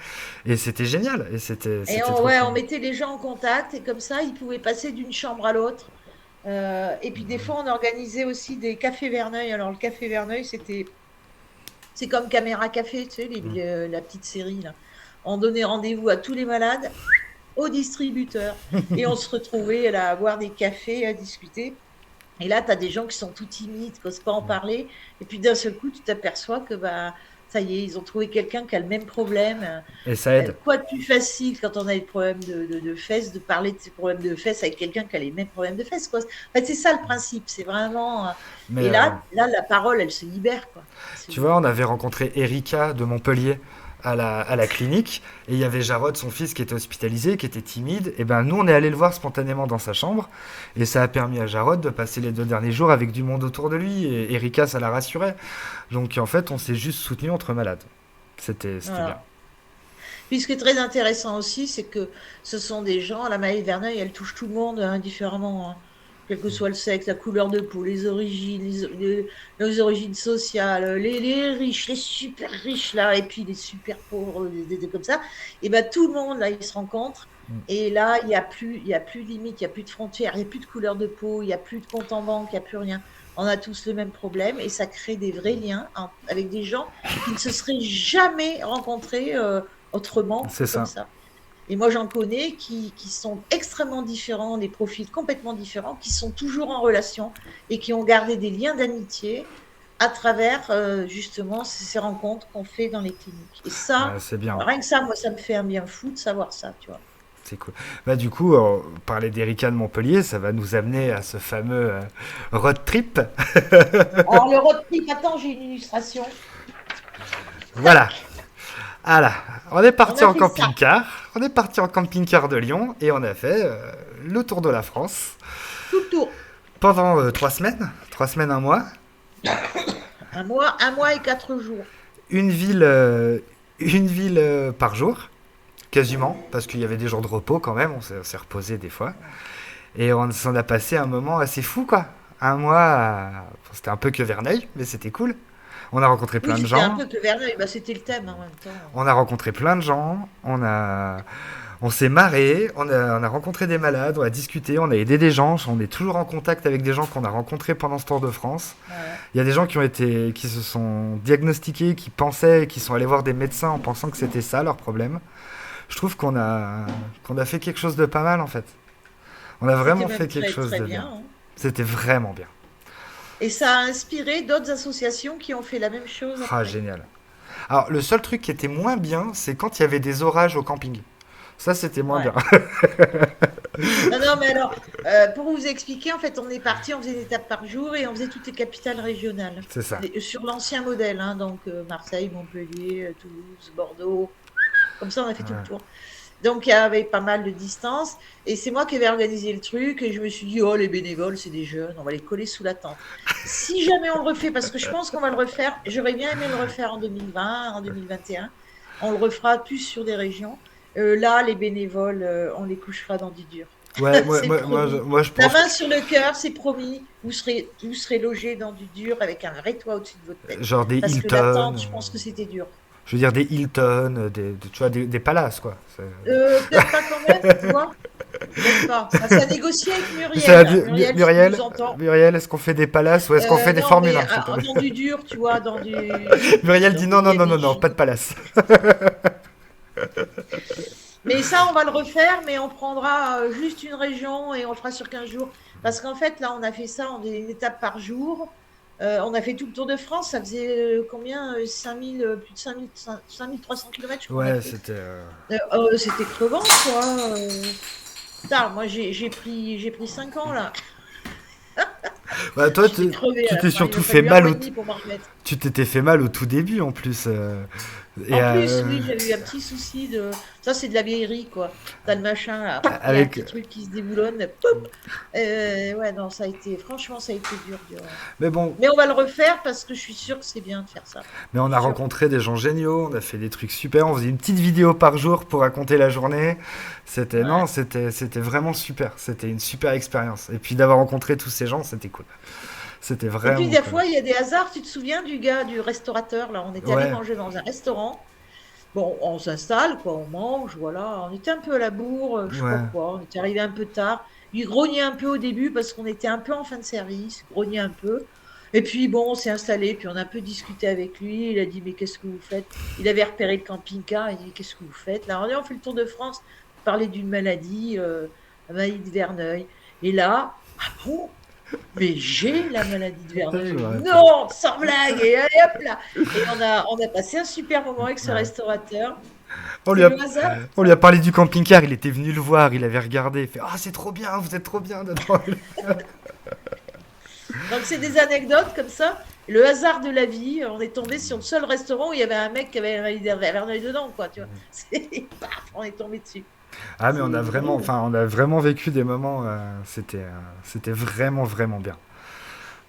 et c'était génial, et Et c'était trop ouais, cool. on mettait les gens en contact, et comme ça, ils pouvaient passer d'une chambre à l'autre. Et puis des fois, on organisait aussi des cafés Verneuil. Alors le café Verneuil, c'est comme Caméra Café, tu sais, la petite série là. On donnait rendez-vous à tous les malades, aux distributeurs, et on se retrouvait là, à boire des cafés, à discuter. Et là, tu as des gens qui sont tout timides, qui n'osent pas en parler, et puis d'un seul coup, tu t'aperçois que bah, ça y est, ils ont trouvé quelqu'un qui a le même problème. Et ça aide. Quoi de plus facile quand on a des problèmes de fesses, de parler de ses problèmes de fesses avec quelqu'un qui a les mêmes problèmes de fesses, quoi. En fait, c'est ça le principe, c'est vraiment. Mais Et là, la parole, elle se libère, quoi. tu vois, on avait rencontré Erika de Montpellier à la clinique, et il y avait Jarod, son fils, qui était hospitalisé, qui était timide. Et ben nous, on est allé le voir spontanément dans sa chambre, et ça a permis à Jarod de passer les 2 derniers jours avec du monde autour de lui, et Erika, ça la rassurait. Donc en fait, on s'est juste soutenu entre malades. C'était bien. Voilà. Puis ce qui est très intéressant aussi, c'est que ce sont des gens, la maladie de Verneuil, elle touche tout le monde indifféremment, hein. Quel que soit le sexe, la couleur de peau, les origines, les origines sociales, les riches, les super riches là, et puis les super pauvres, comme ça. Et ben tout le monde là, il se rencontre. Et là, il y a plus de limite, il y a plus de frontières, il y a plus de couleur de peau, il y a plus de compte en banque, il y a plus rien. On a tous le même problème et ça crée des vrais liens avec des gens qui ne se seraient jamais rencontrés autrement C'est que comme ça. ça. Et moi, j'en connais qui sont extrêmement différents, des profils complètement différents, qui sont toujours en relation et qui ont gardé des liens d'amitié à travers justement ces rencontres qu'on fait dans les cliniques. Et ça, C'est bien. rien que ça, moi, ça me fait un bien fou de savoir ça, tu vois. C'est cool. Bah, du coup, parler d'Erika de Montpellier, ça va nous amener à ce fameux road trip. Alors, le road trip, attends, j'ai une illustration. Voilà. Ah là, on est On parti a en fait ça, camping-car. On est parti en camping-car de Lyon et on a fait le tour de la France tout le tour. pendant 3 semaines. 3 semaines, un mois. 1 mois et 4 jours. Une ville, par jour, quasiment, parce qu'il y avait des jours de repos quand même. On s'est reposé des fois. Et on s'en a passé un moment assez fou, quoi. Un mois, c'était un peu que Verneuil, mais c'était cool. On a rencontré Oui, plein de c'était un gens. peu que Verneuil, bah, c'était le thème en même temps. On a rencontré plein de gens. On s'est marré. On a rencontré des malades. On a discuté. On a aidé des gens. On est toujours en contact avec des gens qu'on a rencontrés pendant ce Tour de France. Ouais. Il y a des gens qui se sont diagnostiqués, qui pensaient, qui sont allés voir des médecins en pensant que c'était ça leur problème. Je trouve qu'on a fait quelque chose de pas mal en fait. On a C'était vraiment même fait quelque très chose très de bien, bien. hein. C'était vraiment bien. Et ça a inspiré d'autres associations qui ont fait la même chose Ah, après. génial. Alors, le seul truc qui était moins bien, c'est quand il y avait des orages au camping. Ça, c'était moins Ouais. bien. Non, non, mais alors, pour vous expliquer, en fait, on est parti, on faisait une étape par jour et on faisait toutes les capitales régionales. C'est ça. Sur l'ancien modèle, hein, donc Marseille, Montpellier, Toulouse, Bordeaux. Comme ça, on a fait tout le Ouais. tour. Donc, il y avait pas mal de distance. Et c'est moi qui avais organisé le truc. Et je me suis dit, oh, les bénévoles, c'est des jeunes, on va les coller sous la tente. Si jamais on le refait, parce que je pense qu'on va le refaire, j'aurais bien aimé le refaire en 2020, en 2021. On le refera plus sur des régions. Là, les bénévoles, on les couchera dans du dur. Ouais, moi, C'est moi, moi, je promis. moi, je La pense que, main sur le cœur, c'est promis. Vous serez logés dans du dur avec un vrai toit au-dessus de votre tête. genre des Parce que la Hilton, tente, je pense que c'était dur. je veux dire des Hilton, tu vois, des palaces, quoi. Peut-être pas quand même, tu vois. Peut-être pas. Ça a négocié avec Ça a Muriel. dit- Muriel, si tu nous Muriel, entends. Muriel, est-ce qu'on fait des palaces ou est-ce qu'on fait des Non, Formule mais 1, s'il te plaît? dans du dur, tu vois, dans du Muriel dans dit du non, non, non, non, non, pas Airbnb. de palace. Mais ça, on va le refaire, mais on prendra juste une région et on le fera sur 15 jours. Parce qu'en fait, là, on a fait ça, on faisait une étape par jour. On a fait tout le Tour de France, ça faisait combien 5000, plus de 5300 km, je crois qu'on a Ouais, fait. c'était. C'était crevant, quoi. Putain, moi, j'ai pris 5 ans, là. Bah, toi, J'étais crevée tu à la t'es fin. Il surtout m'a fait fallu un mal mois au, et demi pour m'en remettre. tu t'étais fait mal au tout début en plus. Et En plus, oui, j'avais eu un petit souci de. Ça, c'est de la vieillerie, quoi. T'as le machin, là. Il y a un avec, petit truc qui se déboulonne. Poup. Ouais, non, ça a été. Franchement, ça a été dur, dur. mais bon, Mais on va le refaire parce que je suis sûre que c'est bien de faire ça. mais on Je a suis sûre. rencontré des gens géniaux, on a fait des trucs super, on faisait une petite vidéo par jour pour raconter la journée. Ouais. C'était vraiment super. C'était une super expérience. Et puis d'avoir rencontré tous ces gens, c'était cool. C'était Et puis, vraiment des cool. fois, il y a des hasards. Tu te souviens du gars, du restaurateur, là? On était allé Ouais, manger dans un restaurant. Bon, on s'installe, quoi, on mange, voilà. On était un peu à la bourre, je sais pas ouais. quoi. On était arrivé un peu tard. Il grognait un peu au début parce qu'on était un peu en fin de service, il grognait un peu. Et puis bon, on s'est installé, puis on a un peu discuté avec lui. Il a dit, mais qu'est-ce que vous faites? Il avait repéré le camping-car. Il dit, qu'est-ce que vous faites? Là, on fait le tour de France, parler d'une maladie, la maladie de Verneuil. Et là, ah bon? Mais j'ai la maladie de Ouais, je Verneuil. me rappelle. Non, sans blague. Et allez hop là. Et on a passé un super moment avec ce Ouais. restaurateur. On C'est lui a, le hasard, on ça. lui a parlé du camping-car, il était venu le voir, il avait regardé, il fait ah c'est trop bien, vous êtes trop bien dedans. Donc c'est des anecdotes comme ça. Le hasard de la vie, on est tombé sur le seul restaurant où il y avait un mec qui avait un Verneuil dedans, quoi, tu vois. Paf, on est tombé dessus. Ah mais C'est drôle. on a vraiment vécu des moments, c'était vraiment vraiment bien.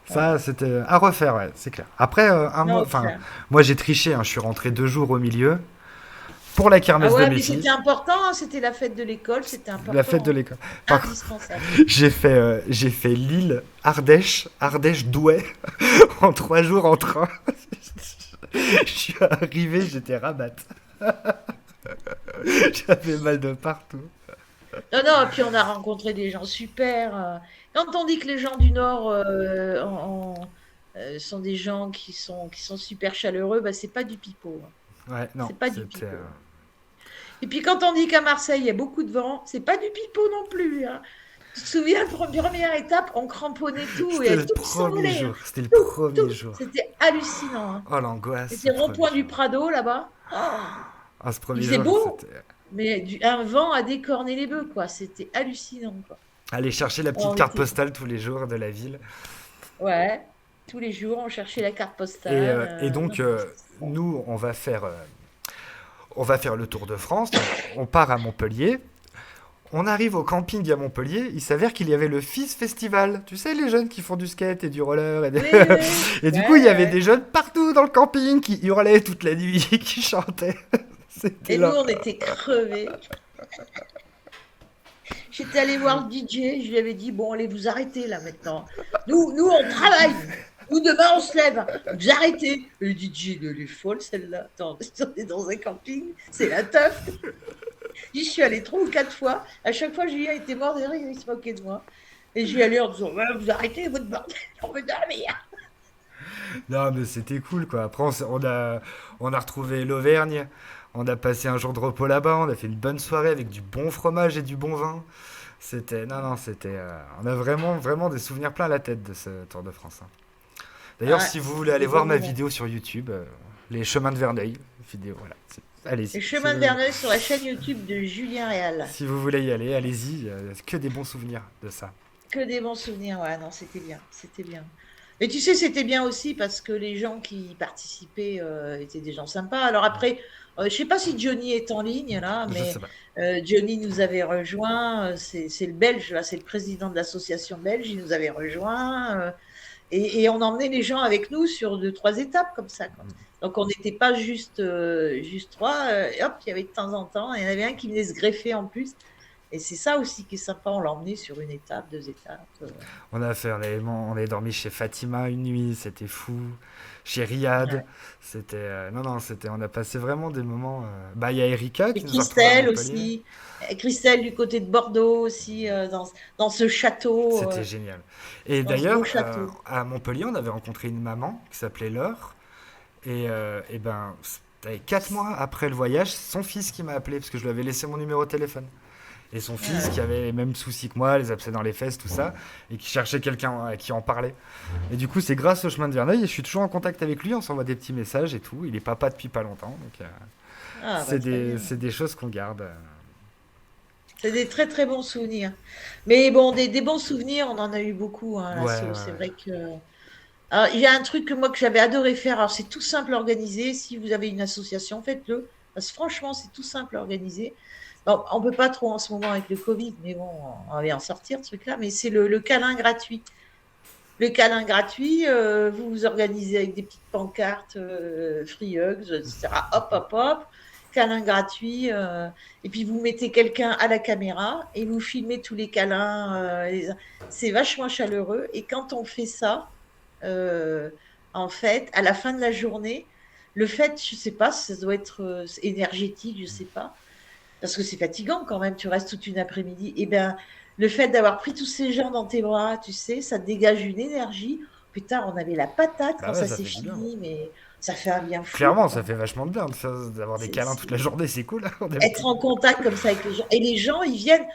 Ouais. Ça c'était à refaire, ouais, c'est clair. Après un mois, Non, enfin enfin. moi j'ai triché, hein, je suis rentré 2 jours au milieu pour la Ah kermesse de ouais, mes mais filles, c'était important, hein, c'était la fête de l'école, c'était la fête de important, l'école. hein. Par contre, Indispensable. j'ai fait Lille, Ardèche, Douai en 3 jours en train. Je suis arrivé, j'étais rabat. J'avais mal de partout. Non, non, et puis on a rencontré des gens super. Quand on dit que les gens du Nord sont des gens qui sont super chaleureux, bah, c'est pas du pipeau, hein. Ouais, non, C'est pas du c'était. pipeau. Et puis quand on dit qu'à Marseille, il y a beaucoup de vent, c'est pas du pipeau non plus, hein. Tu te souviens, première étape, on cramponnait tout C'était et le tout premier s'envolait, hein. jour. C'était le Tout, premier tout. jour. C'était hallucinant, hein. Oh l'angoisse, ce C'était premier rond-point du jour. Prado là-bas. Oh, Ah, ce il premier faisait jour, beau, c'était. Mais un vent à décorner les bœufs, quoi. C'était hallucinant, quoi. Aller chercher la petite On carte était, postale tous les jours de la ville. ouais, tous les jours, on cherchait la carte Et, postale. euh, et Non, donc, non, c'était ça. nous, on va faire le tour de France. On part à Montpellier. On arrive au camping à Montpellier. Il s'avère qu'il y avait le FIS Festival. Tu sais, les jeunes qui font du skate et du roller. Oui, oui, oui. Et Ouais, du coup, il y avait ouais. des jeunes partout dans le camping qui hurlaient toute la nuit, qui chantaient. C'était Et nous, là. on était crevés. J'étais allée voir le DJ, je lui avais dit, bon, allez, vous arrêtez là maintenant. Nous, on travaille. Nous, demain, on se lève. Vous arrêtez. Le DJ, elle est folle, celle-là. Attends, on est dans un camping, c'est la teuf. J'y suis allée 3 ou 4 fois. À chaque fois, Julien était mort de rire, il se moquait de moi. Et j'y allais en disant, ouais, vous arrêtez votre bordel, on veut dormir. Non, mais c'était cool, quoi. Après, on a retrouvé l'Auvergne. On a passé un jour de repos là-bas. On a fait une bonne soirée avec du bon fromage et du bon vin. C'était, non, non, c'était, on a vraiment, vraiment des souvenirs plein la tête de ce Tour de France, hein. D'ailleurs, Ouais, si vous voulez c'était aller des voir bons ma moments. vidéo sur YouTube, les chemins de Verneuil, vidéo, voilà. Les Allez-y. chemins de Verneuil sur la chaîne YouTube de Julien Réal. Si vous voulez y aller, allez-y. Que des bons souvenirs de ça. Que des bons souvenirs, ouais, non, c'était bien, c'était bien. Et tu sais, c'était bien aussi parce que les gens qui y participaient étaient des gens sympas. Alors après, je sais pas si Johnny est en ligne là, Je sais mais pas. Johnny nous avait rejoint. C'est le Belge, là, c'est le président de l'association belge. Il nous avait rejoint et on emmenait les gens avec nous sur 2, 3 étapes comme ça, quoi. Donc on n'était pas juste trois. Et hop, il y avait de temps en temps, il y en avait un qui venait se greffer en plus. Et c'est ça aussi qui est sympa. On l'a emmené sur 1 étape, 2 étapes. On avait dormi chez Fatima une nuit, c'était fou. Chez Riyad, Ouais. c'était, non, non, c'était, on a passé vraiment des moments. Bah, il y a Erika Et qui nous a retrouvés à Christelle Montpellier. aussi. Et Christelle du côté de Bordeaux aussi, dans ce château, C'était génial. Et dans ce beau d'ailleurs, château. à Montpellier, on avait rencontré une maman qui s'appelait Laure. Et ben, c'était 4 mois après le voyage, son fils qui m'a appelé parce que je lui avais laissé mon numéro de téléphone. Et son fils qui avait les mêmes soucis que moi, les abcès dans les fesses, tout ça, et qui cherchait quelqu'un à qui en parler. Et du coup, c'est grâce au chemin de Verneuil, et je suis toujours en contact avec lui, on s'envoie des petits messages et tout. Il est papa depuis pas longtemps, donc Ah, bah, très bien. c'est des choses qu'on garde. C'est des très très bons souvenirs. Mais bon, des bons souvenirs, on en a eu beaucoup, hein, Ouais, ouais, l'assaut. C'est ouais. vrai que. Alors, il y a un truc que moi que j'avais adoré faire. Alors, c'est tout simple à organiser. Si vous avez une association, faites-le. Parce que franchement, c'est tout simple à organiser. Bon, on peut pas trop en ce moment avec le Covid, mais bon, on va en sortir, ce truc-là. Mais c'est le câlin gratuit. Le câlin gratuit, vous vous organisez avec des petites pancartes, free hugs, etc. Hop, hop, hop. Câlin gratuit. Et puis vous mettez quelqu'un à la caméra et vous filmez tous les câlins. C'est vachement chaleureux. Et quand on fait ça, euh, en fait, à la fin de la journée, le fait, je sais pas, ça doit être énergétique, je sais pas, parce que c'est fatigant quand même, tu restes toute une après-midi. Et bien, le fait d'avoir pris tous ces gens dans tes bras, tu sais, ça te dégage une énergie. Putain, on avait la patate Bah quand ouais, ça ça s'est fait du bien. fini, mais ça fait un bien fou, Clairement, ça quoi. fait vachement de bien d'avoir des câlins toute la C'est journée, c'est cool. On aime être en contact comme ça avec les gens. Et les gens, ils viennent.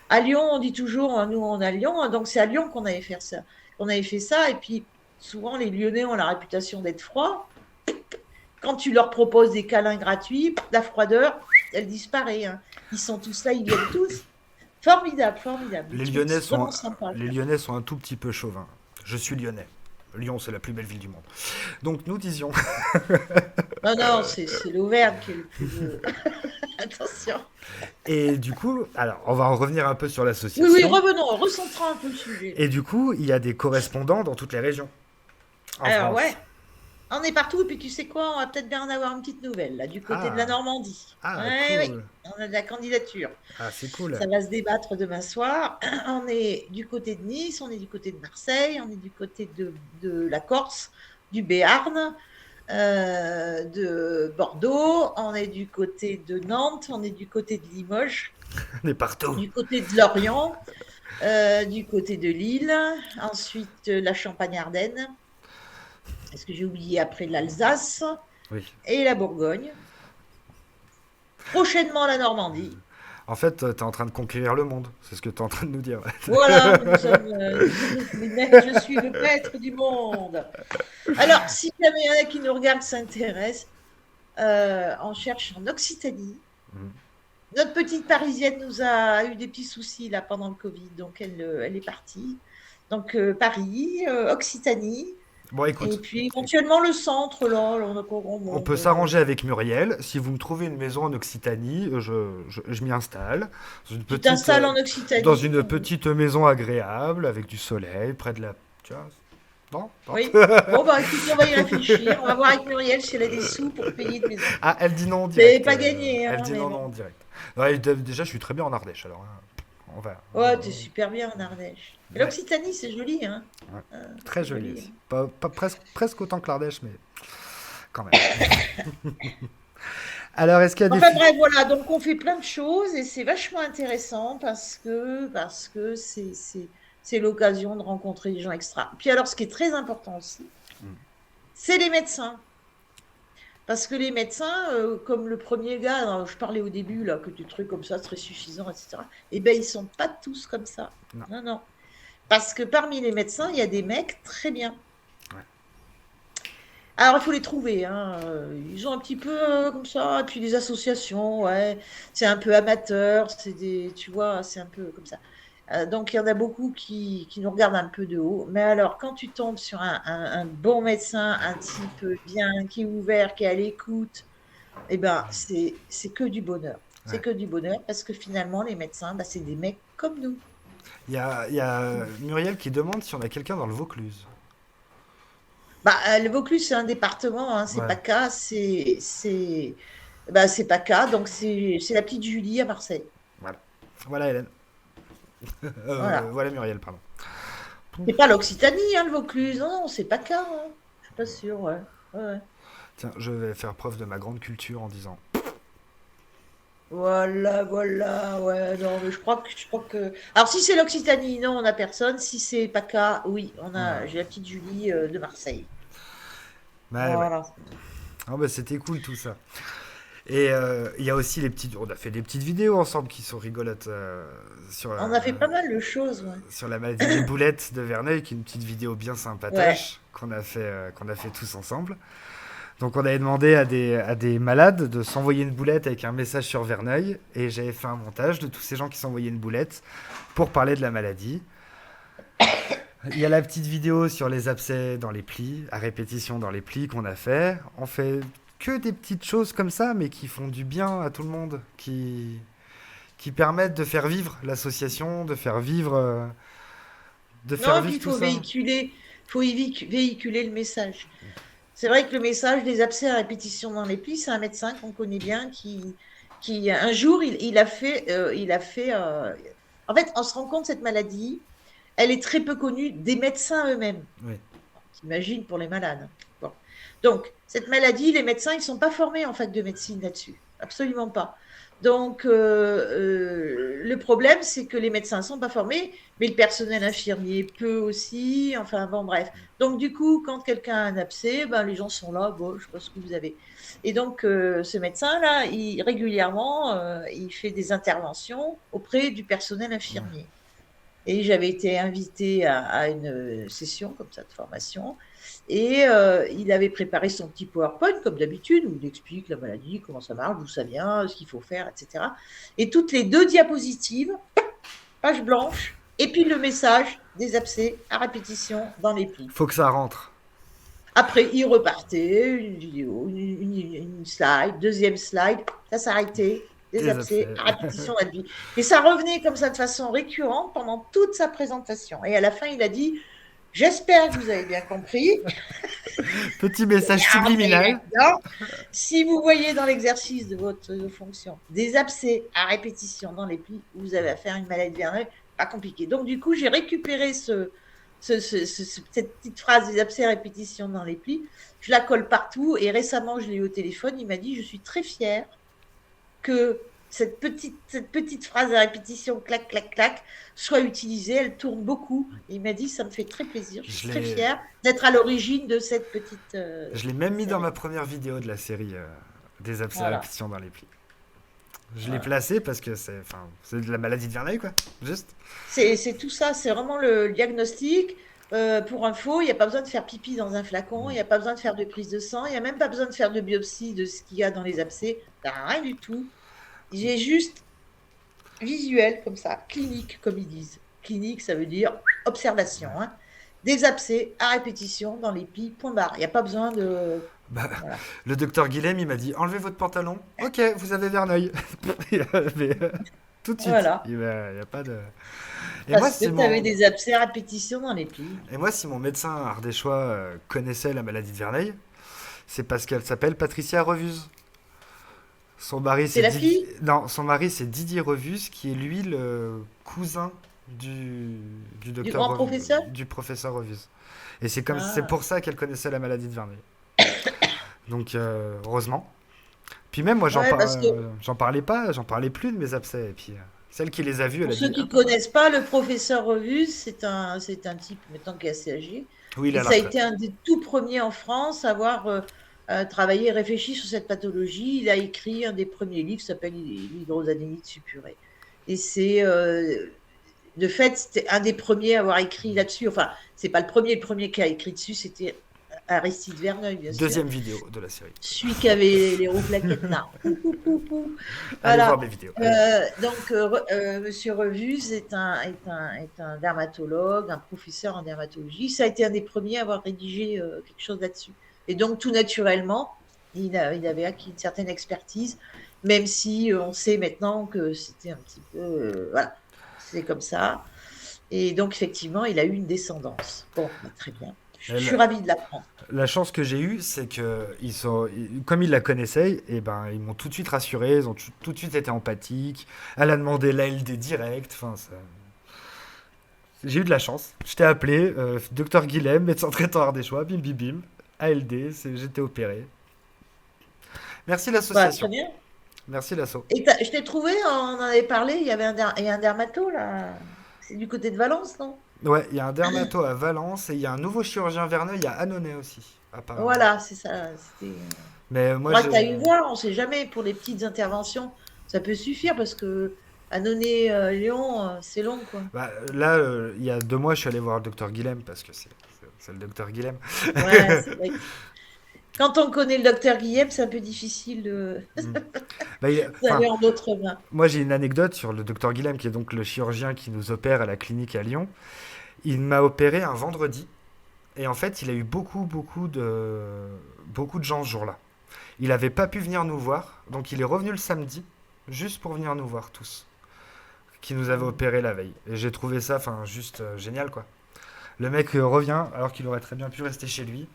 À Lyon, on dit toujours, nous, on est à Lyon, hein, donc c'est à Lyon qu'on avait fait ça. On avait fait ça, et puis souvent, les Lyonnais ont la réputation d'être froids. Quand tu leur proposes des câlins gratuits, la froideur, elle disparaît, hein. Ils sont tous là, ils viennent tous. Formidable, formidable. Des Les trucs Lyonnais vraiment sont, sympas à les faire. Lyonnais sont un tout petit peu chauvins. Je suis lyonnais. Lyon, c'est la plus belle ville du monde. Donc nous disions. Non, non, c'est l'Auvergne qui est le plus beau. Attention. Et du coup, alors, on va en revenir un peu sur Oui, oui, l'association. revenons, recentrons un peu le sujet. Et du coup, il y a des correspondants dans toutes les régions en Alors, France. ouais, on est partout, et puis tu sais quoi, on va peut-être bien en avoir une petite nouvelle, là, du côté de la Ah, Normandie. ah, Oui, oui, cool. on a de la candidature. Ah, c'est cool. Ça va se débattre demain soir. On est du côté de Nice, on est du côté de Marseille, on est du côté de la Corse, du Béarn, de Bordeaux, on est du côté de Nantes, on est du côté de Limoges, On est partout. du côté de Lorient, du côté de Lille, ensuite la Champagne-Ardenne. Est-ce que j'ai oublié après l'Alsace Oui. et la Bourgogne? Prochainement la Normandie. En fait, tu es en train de conquérir le monde. C'est ce que tu es en train de nous dire. Voilà, nous sommes, je suis le maître du monde. Alors, si jamais il y en a qui nous regardent, s'intéressent, on cherche en Occitanie, Notre petite Parisienne nous a eu des petits soucis là pendant le Covid, donc elle est partie. Donc Paris, Occitanie, Bon, et écoute, puis éventuellement le centre, là, on a pas grand on monde. peut s'arranger avec Muriel. Si vous me trouvez une maison en Occitanie, je m'y installe. Dans une Tu petite, t'installes euh, en dans Occitanie. une petite maison agréable, avec du soleil, près de la... Tu vois? Non? Non. Oui. Bon, bah écoute, on va y réfléchir. On va voir avec Muriel si elle a des sous pour payer une maison. Ah, elle dit non en Mais direct. pas gagné, Elle hein, dit mais non, bon. non en direct. Ouais, déjà, je suis très bien en Ardèche, alors on va. Ouais, t'es super bien en Ardèche. Et Ouais, l'Occitanie, c'est joli, hein. ouais. Très C'est joli joli, aussi. hein. Pas presque autant que l'Ardèche, mais quand même. Alors, est-ce qu'il y a des Enfin filles? bref, voilà, donc on fait plein de choses et c'est vachement intéressant parce que c'est l'occasion de rencontrer des gens extra. Puis alors, ce qui est très important aussi, c'est les médecins. Parce que les médecins, comme le premier gars, je parlais au début, là, que des trucs comme ça serait suffisant, etc. Eh bien, ils sont pas tous comme ça. Non. Non, non. Parce que parmi les médecins, il y a des mecs très bien. Ouais. Alors, il faut les trouver, hein. Ils ont un petit peu comme ça, et puis des associations, ouais. C'est un peu amateur, tu vois, c'est un peu comme ça. Donc, il y en a beaucoup qui nous regardent un peu de haut. Mais alors, quand tu tombes sur un bon médecin, un type bien, qui est ouvert, qui est à l'écoute, eh ben, c'est que du bonheur. C'est Ouais. que du bonheur parce que finalement, les médecins, bah, c'est des mecs comme nous. Il y a Muriel qui demande si on a quelqu'un dans le Vaucluse. Bah, le Vaucluse, c'est un département, hein, c'est Ouais. PACA, bah, c'est PACA, donc c'est la petite Julie à Marseille. Voilà. Voilà Hélène. Voilà. Voilà Muriel, pardon. C'est pas l'Occitanie, hein, le Vaucluse, non, non, c'est PACA, hein. Je suis pas sûre, ouais. Ouais, ouais. Tiens, je vais faire preuve de ma grande culture en disant. Voilà, voilà, ouais, non, mais je crois que. Alors, si c'est l'Occitanie, non, on n'a personne. Si c'est PACA, oui, Ouais. j'ai la petite Julie de Marseille. Ouais, ouais. Voilà. Ah bah c'était cool tout ça. Et il y a aussi les petites. On a fait des petites vidéos ensemble qui sont rigolotes On a fait pas mal de choses, ouais. sur la maladie des boulettes de Verneuil, qui est une petite vidéo bien Ouais. sympatoche qu'on a fait tous ensemble. Donc on avait demandé à des malades de s'envoyer une boulette avec un message sur Verneuil, et j'avais fait un montage de tous ces gens qui s'envoyaient une boulette pour parler de la maladie. Il y a la petite vidéo sur les abcès dans les plis, à répétition dans les plis qu'on a fait. On fait que des petites choses comme ça, mais qui font du bien à tout le monde, qui permettent de faire vivre l'association, de Non, faire et puis vivre il tout faut ça. véhiculer le message. C'est vrai que le message des abcès à répétition dans les plis, c'est un médecin qu'on connaît bien qui un jour, en fait, on se rend compte, cette maladie, elle est très peu connue des médecins eux-mêmes. Oui. T'imagines pour les malades. Bon. Donc, cette maladie, les médecins, ils ne sont pas formés en fac de médecine là-dessus. Absolument pas. Donc, le problème, c'est que les médecins ne sont pas formés, mais le personnel infirmier peut aussi. Enfin, bon, bref. Donc, du coup, quand quelqu'un a un abcès, ben, les gens sont là, bon, je ne sais pas ce que vous avez. Et donc, ce médecin-là, régulièrement, il fait des interventions auprès du personnel infirmier. Et j'avais été invitée à une session comme ça de formation. Et il avait préparé son petit PowerPoint, comme d'habitude, où il explique la maladie, comment ça marche, d'où ça vient, ce qu'il faut faire, etc. Et toutes les 2 diapositives, page blanche, et puis le message des abcès à répétition dans les plis. Faut que ça rentre. Après, il repartait, une vidéo, une slide, deuxième slide, ça s'arrêtait, des Des abcès abcès. à répétition à vie. Et ça revenait comme ça de façon récurrente pendant toute sa présentation. Et à la fin, il a dit: j'espère que vous avez bien compris. Petit message Ah, mais subliminal. maintenant, si vous voyez dans l'exercice de votre fonction des abcès à répétition dans les plis, vous avez affaire à une maladie de Verneuil, pas compliqué. Donc, du coup, j'ai récupéré cette petite phrase des abcès à répétition dans les plis. Je la colle partout et récemment, je l'ai eu au téléphone. Il m'a dit: je suis très fière que cette petite phrase à répétition, clac, clac, clac, soit utilisée. Elle tourne beaucoup. Et il m'a dit: ça me fait très plaisir. Je suis Je très l'ai, fière d'être à l'origine de cette petite je l'ai même mis dans série. ma première vidéo de la série des abcès à Voilà. répétition dans les plis. Je l'ai Voilà. placé parce que c'est de la maladie de Verneuil, quoi. Juste. C'est tout ça, c'est vraiment le diagnostic. Pour info, il n'y a pas besoin de faire pipi dans un flacon, il n'y a pas besoin de faire de prise de sang, il n'y a même pas besoin de faire de biopsie de ce qu'il y a dans les abcès, rien du tout. J'ai juste visuel comme ça, clinique comme ils disent. Clinique, ça veut dire observation. Hein. Des abcès à répétition dans l'épi, point barre. Il n'y a pas besoin de... Bah, Voilà. le docteur Guilhem, il m'a dit enlevez votre pantalon. Ok, vous avez Verneuil. Mais, tout de suite. Voilà. Il n'y a pas de. Et moi, Parce que si tu avais mon, des abcès à répétition dans l'épi. et moi, si mon médecin ardéchois connaissait la maladie de Verneuil, c'est parce qu'elle s'appelle Patricia Revuse. Son mari, C'est c'est la Didier... fille? Non, son mari, c'est Didier Revuse, qui est lui le cousin du Du docteur grand professeur? du professeur Revuse. Et c'est Ah. pour ça qu'elle connaissait la maladie de Verneuil. Donc, heureusement. Puis même, moi, Ouais, parce que j'en parlais pas, j'en parlais plus de mes abcès. Et puis, celle qui les a vus, elle pour a ceux dit, qui ah ne papa. connaissent pas, le professeur Revus, c'est un type maintenant qui est assez âgé. Oui, il Et est à la ça a été retraite. un des tout premiers en France à avoir travaillé et réfléchi sur cette pathologie. Il a écrit un des premiers livres qui s'appelle l'hydrosadénite suppurée. Et c'est, de fait, c'était un des premiers à avoir écrit là-dessus. Enfin, c'est pas le premier qui a écrit dessus, c'était Aristide Verneuil, bien sûr. Deuxième vidéo de la série. Celui qui avait les roues plaquettes là. Pou, pou, pou, pou. Allez voir Voilà. mes vidéos. Allez. Donc, Monsieur Revus est un dermatologue, un professeur en dermatologie. Ça a été un des premiers à avoir rédigé quelque chose là-dessus. Et donc, tout naturellement, il avait acquis une certaine expertise, même si on sait maintenant que c'était un petit peu. Voilà, c'est comme ça. Et donc, effectivement, il a eu une descendance. Bon, bah, très bien. Je suis Elle- ravie de l'apprendre. La chance que j'ai eue, c'est que comme ils la connaissaient, et ben ils m'ont tout de suite rassuré, ils ont tout de suite été empathiques. Elle a demandé l'ALD direct. Enfin, j'ai eu de la chance. Je t'ai appelé, docteur Guilhem, médecin traitant ardéchois, bim bim bim, ALD, j'étais opéré. Merci Bah, très l'association. bien. Merci l'asso. Et je t'ai trouvé, on en avait parlé, il y a un dermato là. C'est du côté de Valence, non? Ouais, il y a un dermato à Valence et il y a un nouveau chirurgien Verneuil à Annonay aussi, apparemment. Voilà, c'est ça. Mais moi, Faudra que tu ailles voir, on sait jamais, pour les petites interventions, ça peut suffire parce que Annonay, Lyon, c'est long, quoi. bah, là, il y a 2 mois, je suis allé voir le docteur Guilhem parce que c'est le docteur Guilhem. Ouais, c'est vrai. Quand on connaît le docteur Guillaume, c'est un peu difficile Mm. Bah, enfin, d'aller en d'autres mains. moi, j'ai une anecdote sur le docteur Guilhem, qui est donc le chirurgien qui nous opère à la clinique à Lyon. Il m'a opéré un vendredi. Et en fait, il a eu beaucoup de gens ce jour-là. Il n'avait pas pu venir nous voir. Donc, il est revenu le samedi, juste pour venir nous voir tous. Qui nous avait opéré la veille. Et j'ai trouvé ça, enfin, juste génial, quoi. Le mec revient, alors qu'il aurait très bien pu rester chez lui.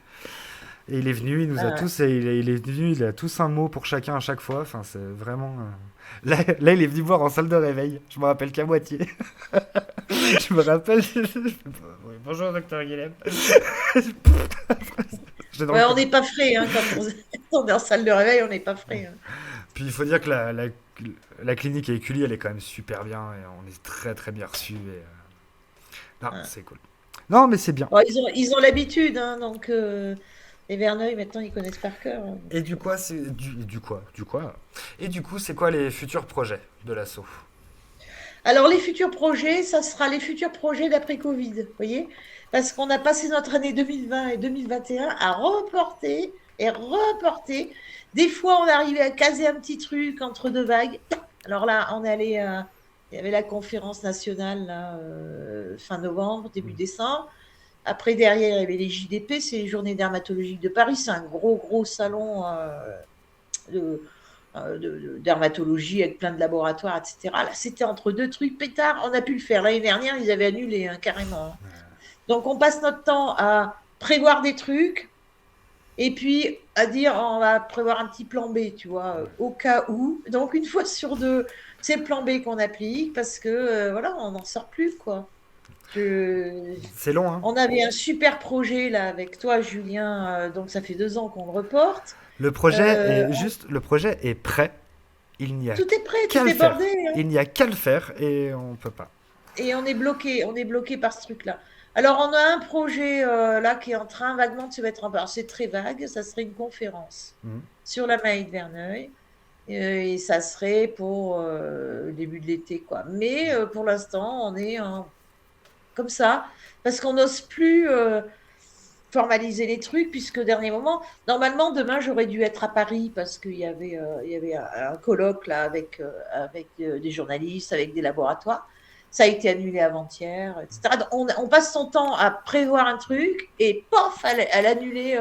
Et il est venu, il nous a Ah, tous, et il est venu, il a tous un mot pour chacun à chaque fois. Enfin, c'est vraiment. Là, il est venu me voir en salle de réveil. Je me rappelle qu'à moitié. Je me rappelle. Oui, bonjour, docteur Guilhem. J'étais dans le ouais, on coma. n'est pas frais, hein, quand on est en salle de réveil, on n'est pas frais. Hein. Puis il faut dire que la clinique à Écully, elle est quand même super bien. Et on est très très bien reçus. Non, Ah. c'est cool. Non, mais c'est bien. Bon, ils ont l'habitude, hein, donc les Verneuil, maintenant, ils connaissent par cœur. Hein, Et donc, du quoi, c'est. Du quoi? Du quoi? Et du coup, c'est quoi les futurs projets de l'assaut? Alors, les futurs projets, ça sera les futurs projets d'après Covid, vous voyez? Parce qu'on a passé notre année 2020 et 2021 à reporter et reporter. Des fois, on arrivait à caser un petit truc entre deux vagues. Alors là, on est allé il y avait la conférence nationale là, fin novembre, début décembre. Après, derrière, il y avait les JDP, c'est les Journées dermatologiques de Paris. C'est un gros, gros salon de, de dermatologie avec plein de laboratoires, etc. Là, c'était entre deux trucs pétards. On a pu le faire. L'année dernière, ils avaient annulé, hein, carrément. Hein. Donc, on passe notre temps à prévoir des trucs et puis à dire on va prévoir un petit plan B, tu vois, au cas où. Donc, une fois sur deux, c'est le plan B qu'on applique parce que, voilà, on n'en sort plus, quoi. Je... C'est long, hein? On avait un super projet là avec toi, Julien. Donc, ça fait 2 ans qu'on le reporte. Euh, Le projet est prêt. Il n'y a Tout est prêt, qu'à tout le est faire. bordé, hein. Il n'y a qu'à le faire et on peut pas. Et on est bloqué par ce truc-là. Alors, on a un projet là qui est en train vaguement de se mettre en place. C'est très vague, ça serait une conférence Mhm. sur la maladie de Verneuil. Et ça serait pour le début de l'été, quoi. Mais pour l'instant, on est comme ça, parce qu'on n'ose plus. formaliser les trucs, puisque au dernier moment, normalement, demain, j'aurais dû être à Paris parce il y avait un colloque là avec des journalistes, avec des laboratoires. Ça a été annulé avant-hier, etc. Donc, on passe son temps à prévoir un truc et pof, à l'annuler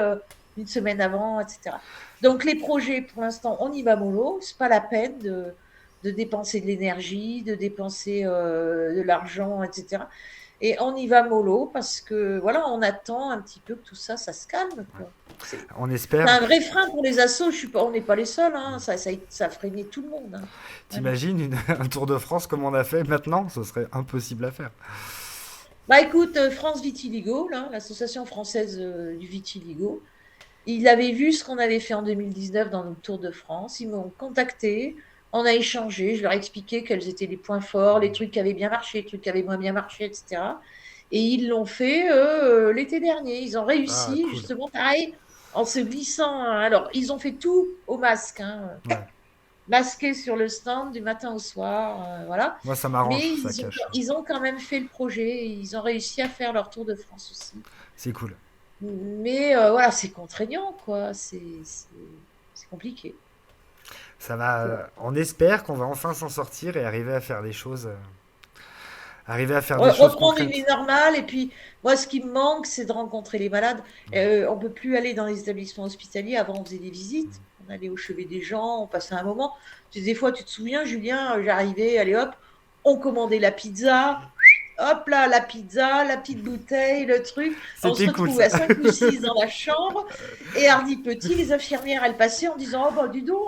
une semaine avant, etc. Donc les projets, pour l'instant, on y va mollo. C'est pas la peine de dépenser de l'énergie, de dépenser de l'argent, etc. Et on y va mollo parce que voilà, on attend un petit peu que tout ça, ça se calme, quoi. On C'est espère. un vrai frein pour les assos. On n'est pas les seuls, hein. Ça a freiné tout le monde, hein. Vraiment. T'imagines un Tour de France comme on a fait maintenant? Ce serait impossible à faire. Bah écoute, France Vitiligo, là, l'association française du vitiligo, ils avaient vu ce qu'on avait fait en 2019 dans notre Tour de France. Ils m'ont contacté, on a échangé, je leur ai expliqué quels étaient les points forts, les trucs qui avaient bien marché, les trucs qui avaient moins bien marché, etc. Et ils l'ont fait l'été dernier. Ils ont Ah, réussi, cool. justement, pareil, en se glissant, hein. Alors, ils ont fait tout au masque, hein, Ouais. masqué sur le stand du matin au soir, voilà. Moi, ça Mais m'arrange, ça cache. ils ont quand même fait le projet. Ils ont réussi à faire leur Tour de France aussi. C'est cool. Mais voilà, c'est contraignant, quoi. C'est compliqué. Ça va. Donc, On espère qu'on va enfin s'en sortir et arriver à faire des choses. Arriver à faire des choses reprendre une vie concrètes. normale. Et puis, moi, ce qui me manque, c'est de rencontrer les malades. On peut plus aller dans les établissements hospitaliers. Avant, on faisait des visites. On allait au chevet des gens, on passait un moment. Des fois, tu te souviens, Julien, j'arrivais, allez hop, on commandait la pizza. Hop là, la pizza, la petite bouteille, le truc. On se C'était cool retrouvait ça. à 5 ou 6 dans la chambre. Et Hardy Petit, les infirmières, elles passaient en disant: Oh, bah, dis donc,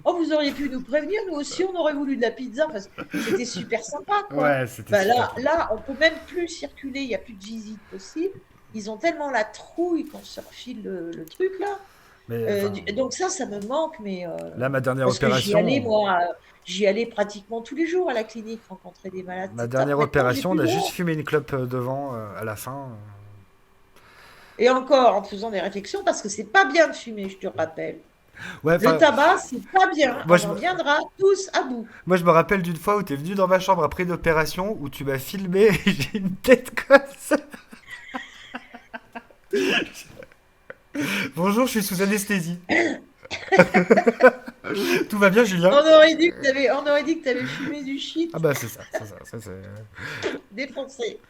oh, vous auriez pu nous prévenir, nous aussi, on aurait voulu de la pizza. Enfin, c'était super sympa, quoi. Ouais, c'était Bah, super cool. là, on peut même plus circuler, il n'y a plus de visite possible. Ils ont tellement la trouille qu'on se refile le truc, là. Mais enfin, Donc ça me manque, mais là, ma dernière parce que j'y allais, opération, moi, j'y allais pratiquement tous les jours à la clinique rencontrer des malades. ma Top. dernière Maintenant, j'ai opération, on plus a le juste droit. fumé une clope devant à la fin. Et encore en te faisant des réflexions, parce que c'est pas bien de fumer, je te rappelle. Ouais, Le enfin, tabac, c'est pas bien. moi On je, en me- viendra tous à bout. moi je me rappelle d'une fois où t'es venu dans ma chambre après une opération où tu m'as filmé et j'ai une tête comme ça. Bonjour, je suis sous anesthésie. Tout va bien, Julien? On aurait dit que tu avais fumé du Ah shit bah c'est ça, c'est ça. défoncé.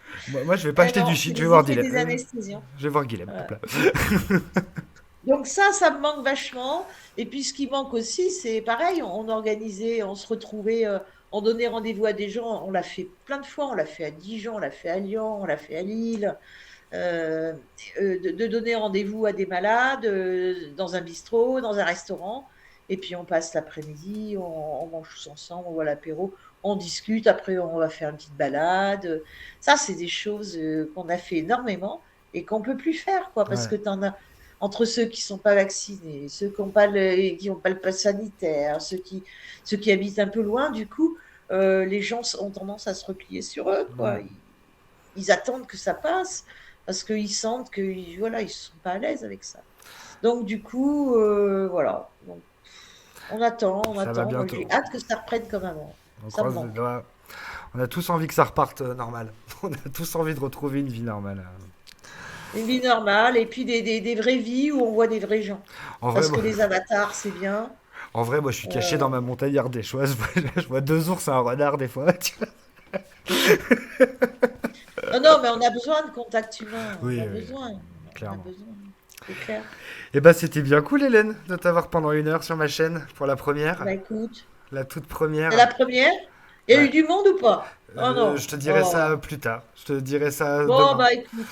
Moi je vais pas Eh acheter du non, c'est shit, je vais les voir effets Dylan. des anesthésiens. Je vais voir Guilhem. Hop Voilà. là. Donc ça me manque vachement. Et puis ce qui manque aussi, c'est pareil, on organisait, on se retrouvait, on donnait rendez-vous à des gens. On l'a fait plein de fois. On l'a fait à Dijon, on l'a fait à Lyon, on l'a fait à Lille. euh, de donner rendez-vous à des malades dans un bistrot, dans un restaurant. Et puis on passe l'après-midi, on mange tous ensemble, on voit l'apéro, on discute. Après, on va faire une petite balade. Ça, c'est des choses qu'on a fait énormément et qu'on peut plus faire, quoi, parce Ouais, que tu en as entre ceux qui sont pas vaccinés, ceux qui ont pas le pass sanitaire, ceux qui habitent un peu loin. Du coup, les gens ont tendance à se replier sur eux, quoi. ouais. Ils attendent que ça passe parce qu'ils sentent que voilà, ils sont pas à l'aise avec ça. Donc du coup, voilà. Donc, on attend, on Ça va attend. Moi, bientôt. j'ai hâte que ça reprenne comme avant. On Ça me croise les manque. doigts. On a tous envie que ça reparte normal. On a tous envie de retrouver une vie normale. Une vie normale et puis des vraies vies où on voit des vrais gens. En vrai, Parce que moi, les avatars, c'est bien. moi je suis caché dans Euh, ma montagne ardéchoise. Je vois deux ours et un renard des fois. Tu vois. Non, non, mais on a besoin de contact humain. On Oui, a oui, besoin. On a clairement. besoin. C'est clair. Et bah c'était bien cool Hélène de t'avoir pendant 1 heure sur ma chaîne pour la première. Bah écoute, La toute c'est première. la première. Il y a eu Ouais. du monde ou pas? Oh Je non. te dirai ça Oh. plus tard. Je te dirai ça Bon, demain. bah écoute.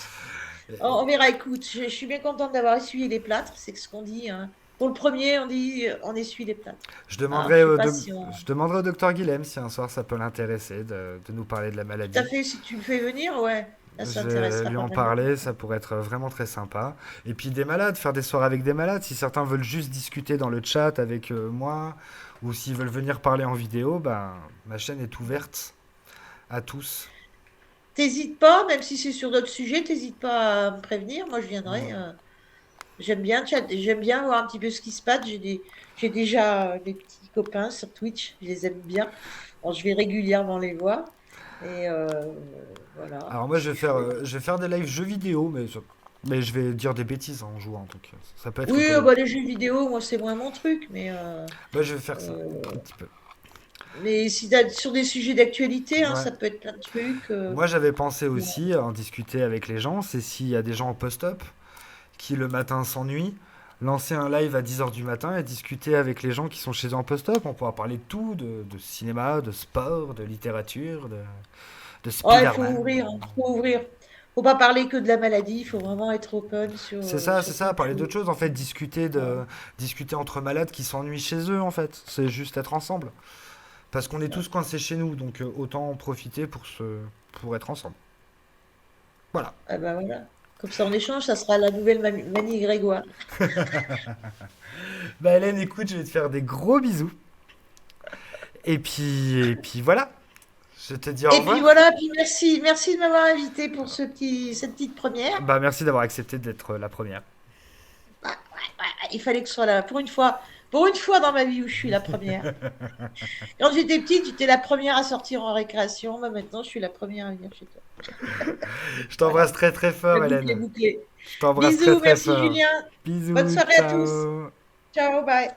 On verra, écoute, je suis bien contente d'avoir essuyé les plâtres, c'est ce qu'on dit, hein. Pour le premier, on dit on essuie les plâtres. Je Alors, je demanderai sais au, pas doc- si on. je demanderai au docteur Guilhem si un soir ça peut l'intéresser de nous parler de la Tout à maladie. fait, si tu le fais venir, ouais, ça Je vais intéressera lui pas en mal de parler, personnes. ça pourrait être vraiment très sympa. Et puis des malades, faire des soirées avec des malades. Si certains veulent juste discuter dans le chat avec moi, ou s'ils veulent venir parler en vidéo, ben, ma chaîne est ouverte à tous. T'hésites pas, même si c'est sur d'autres sujets, t'hésites pas à me prévenir, moi je viendrai. J'aime bien voir un petit peu ce qui se passe. J'ai déjà des petits copains sur Twitch, je les aime bien. Bon, je vais régulièrement les voir. Et voilà, Alors moi, c'est chouette. je vais faire des lives jeux vidéo, mais Mais je vais dire des bêtises en jouant, donc ça peut être Oui, rigolo. bah, les jeux vidéo, moi, c'est moins mon truc, Bah, je vais faire ça, un euh, petit peu. mais si sur des sujets d'actualité, hein, Ouais. ça peut être plein de trucs. Moi, j'avais pensé Bon. aussi à en discuter avec les gens, c'est s'il y a des gens en post-up qui le matin s'ennuient, lancer un live à 10 heures du matin et discuter avec les gens qui sont chez eux en post-up. On pourra parler de tout, de cinéma, de sport, de littérature, de Ouais, il faut Spider-Man. ouvrir, hein, faut ouvrir. Faut pas parler que de la maladie, il faut vraiment être open C'est sur plein ça, de parler choses. d'autre chose en fait, Ouais, discuter entre malades qui s'ennuient chez eux en fait. C'est juste être ensemble. Parce qu'on est ouais. tous coincés chez nous, donc autant en profiter pour être ensemble. Voilà. Ah bah voilà. Comme ça, en échange, ça sera la nouvelle Manie Grégoire. Bah Hélène, écoute, je vais te faire des gros bisous. Et puis voilà. Je te dis au Et puis revoir. voilà, puis merci de m'avoir invité pour cette petite première. Bah merci d'avoir accepté d'être la première. Ah, ouais, ouais, il fallait que ce soit là, pour une fois dans ma vie où je suis la première. Quand j'étais petite, j'étais la première à sortir en récréation. Bah, maintenant, je suis la première à venir chez toi. Je Voilà, t'embrasse très très la fort, boucle est Hélène. bouclée. Je t'embrasse très Bisous, très merci fort. Julien. Bonne Bisous, soirée à tous. ciao. Ciao, bye.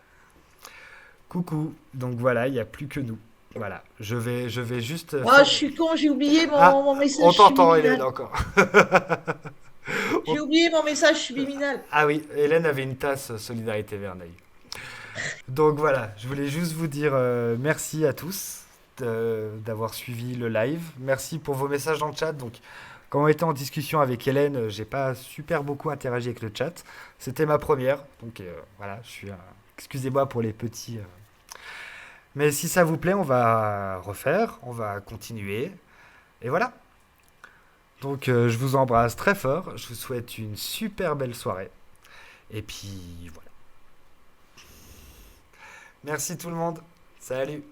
Coucou. Donc voilà, il n'y a plus que nous. Voilà, je vais juste Oh, faire. je suis con, j'ai oublié Ah, mon message on t'entend, Hélène, subliminal. encore. J'ai On- oublié mon message subliminal. Ah oui, Hélène avait une tasse Solidarité Verneuil. Donc voilà, je voulais juste vous dire merci à tous d'avoir suivi le live. Merci pour vos messages dans le chat. Donc, quand on était en discussion avec Hélène, j'ai pas super beaucoup interagi avec le chat. C'était ma première. Donc voilà, je suis. Excusez-moi pour les petits. Mais si ça vous plaît, on va refaire, on va continuer. Et voilà. Donc je vous embrasse très fort. Je vous souhaite une super belle soirée. Et puis voilà. Merci tout le monde. Salut.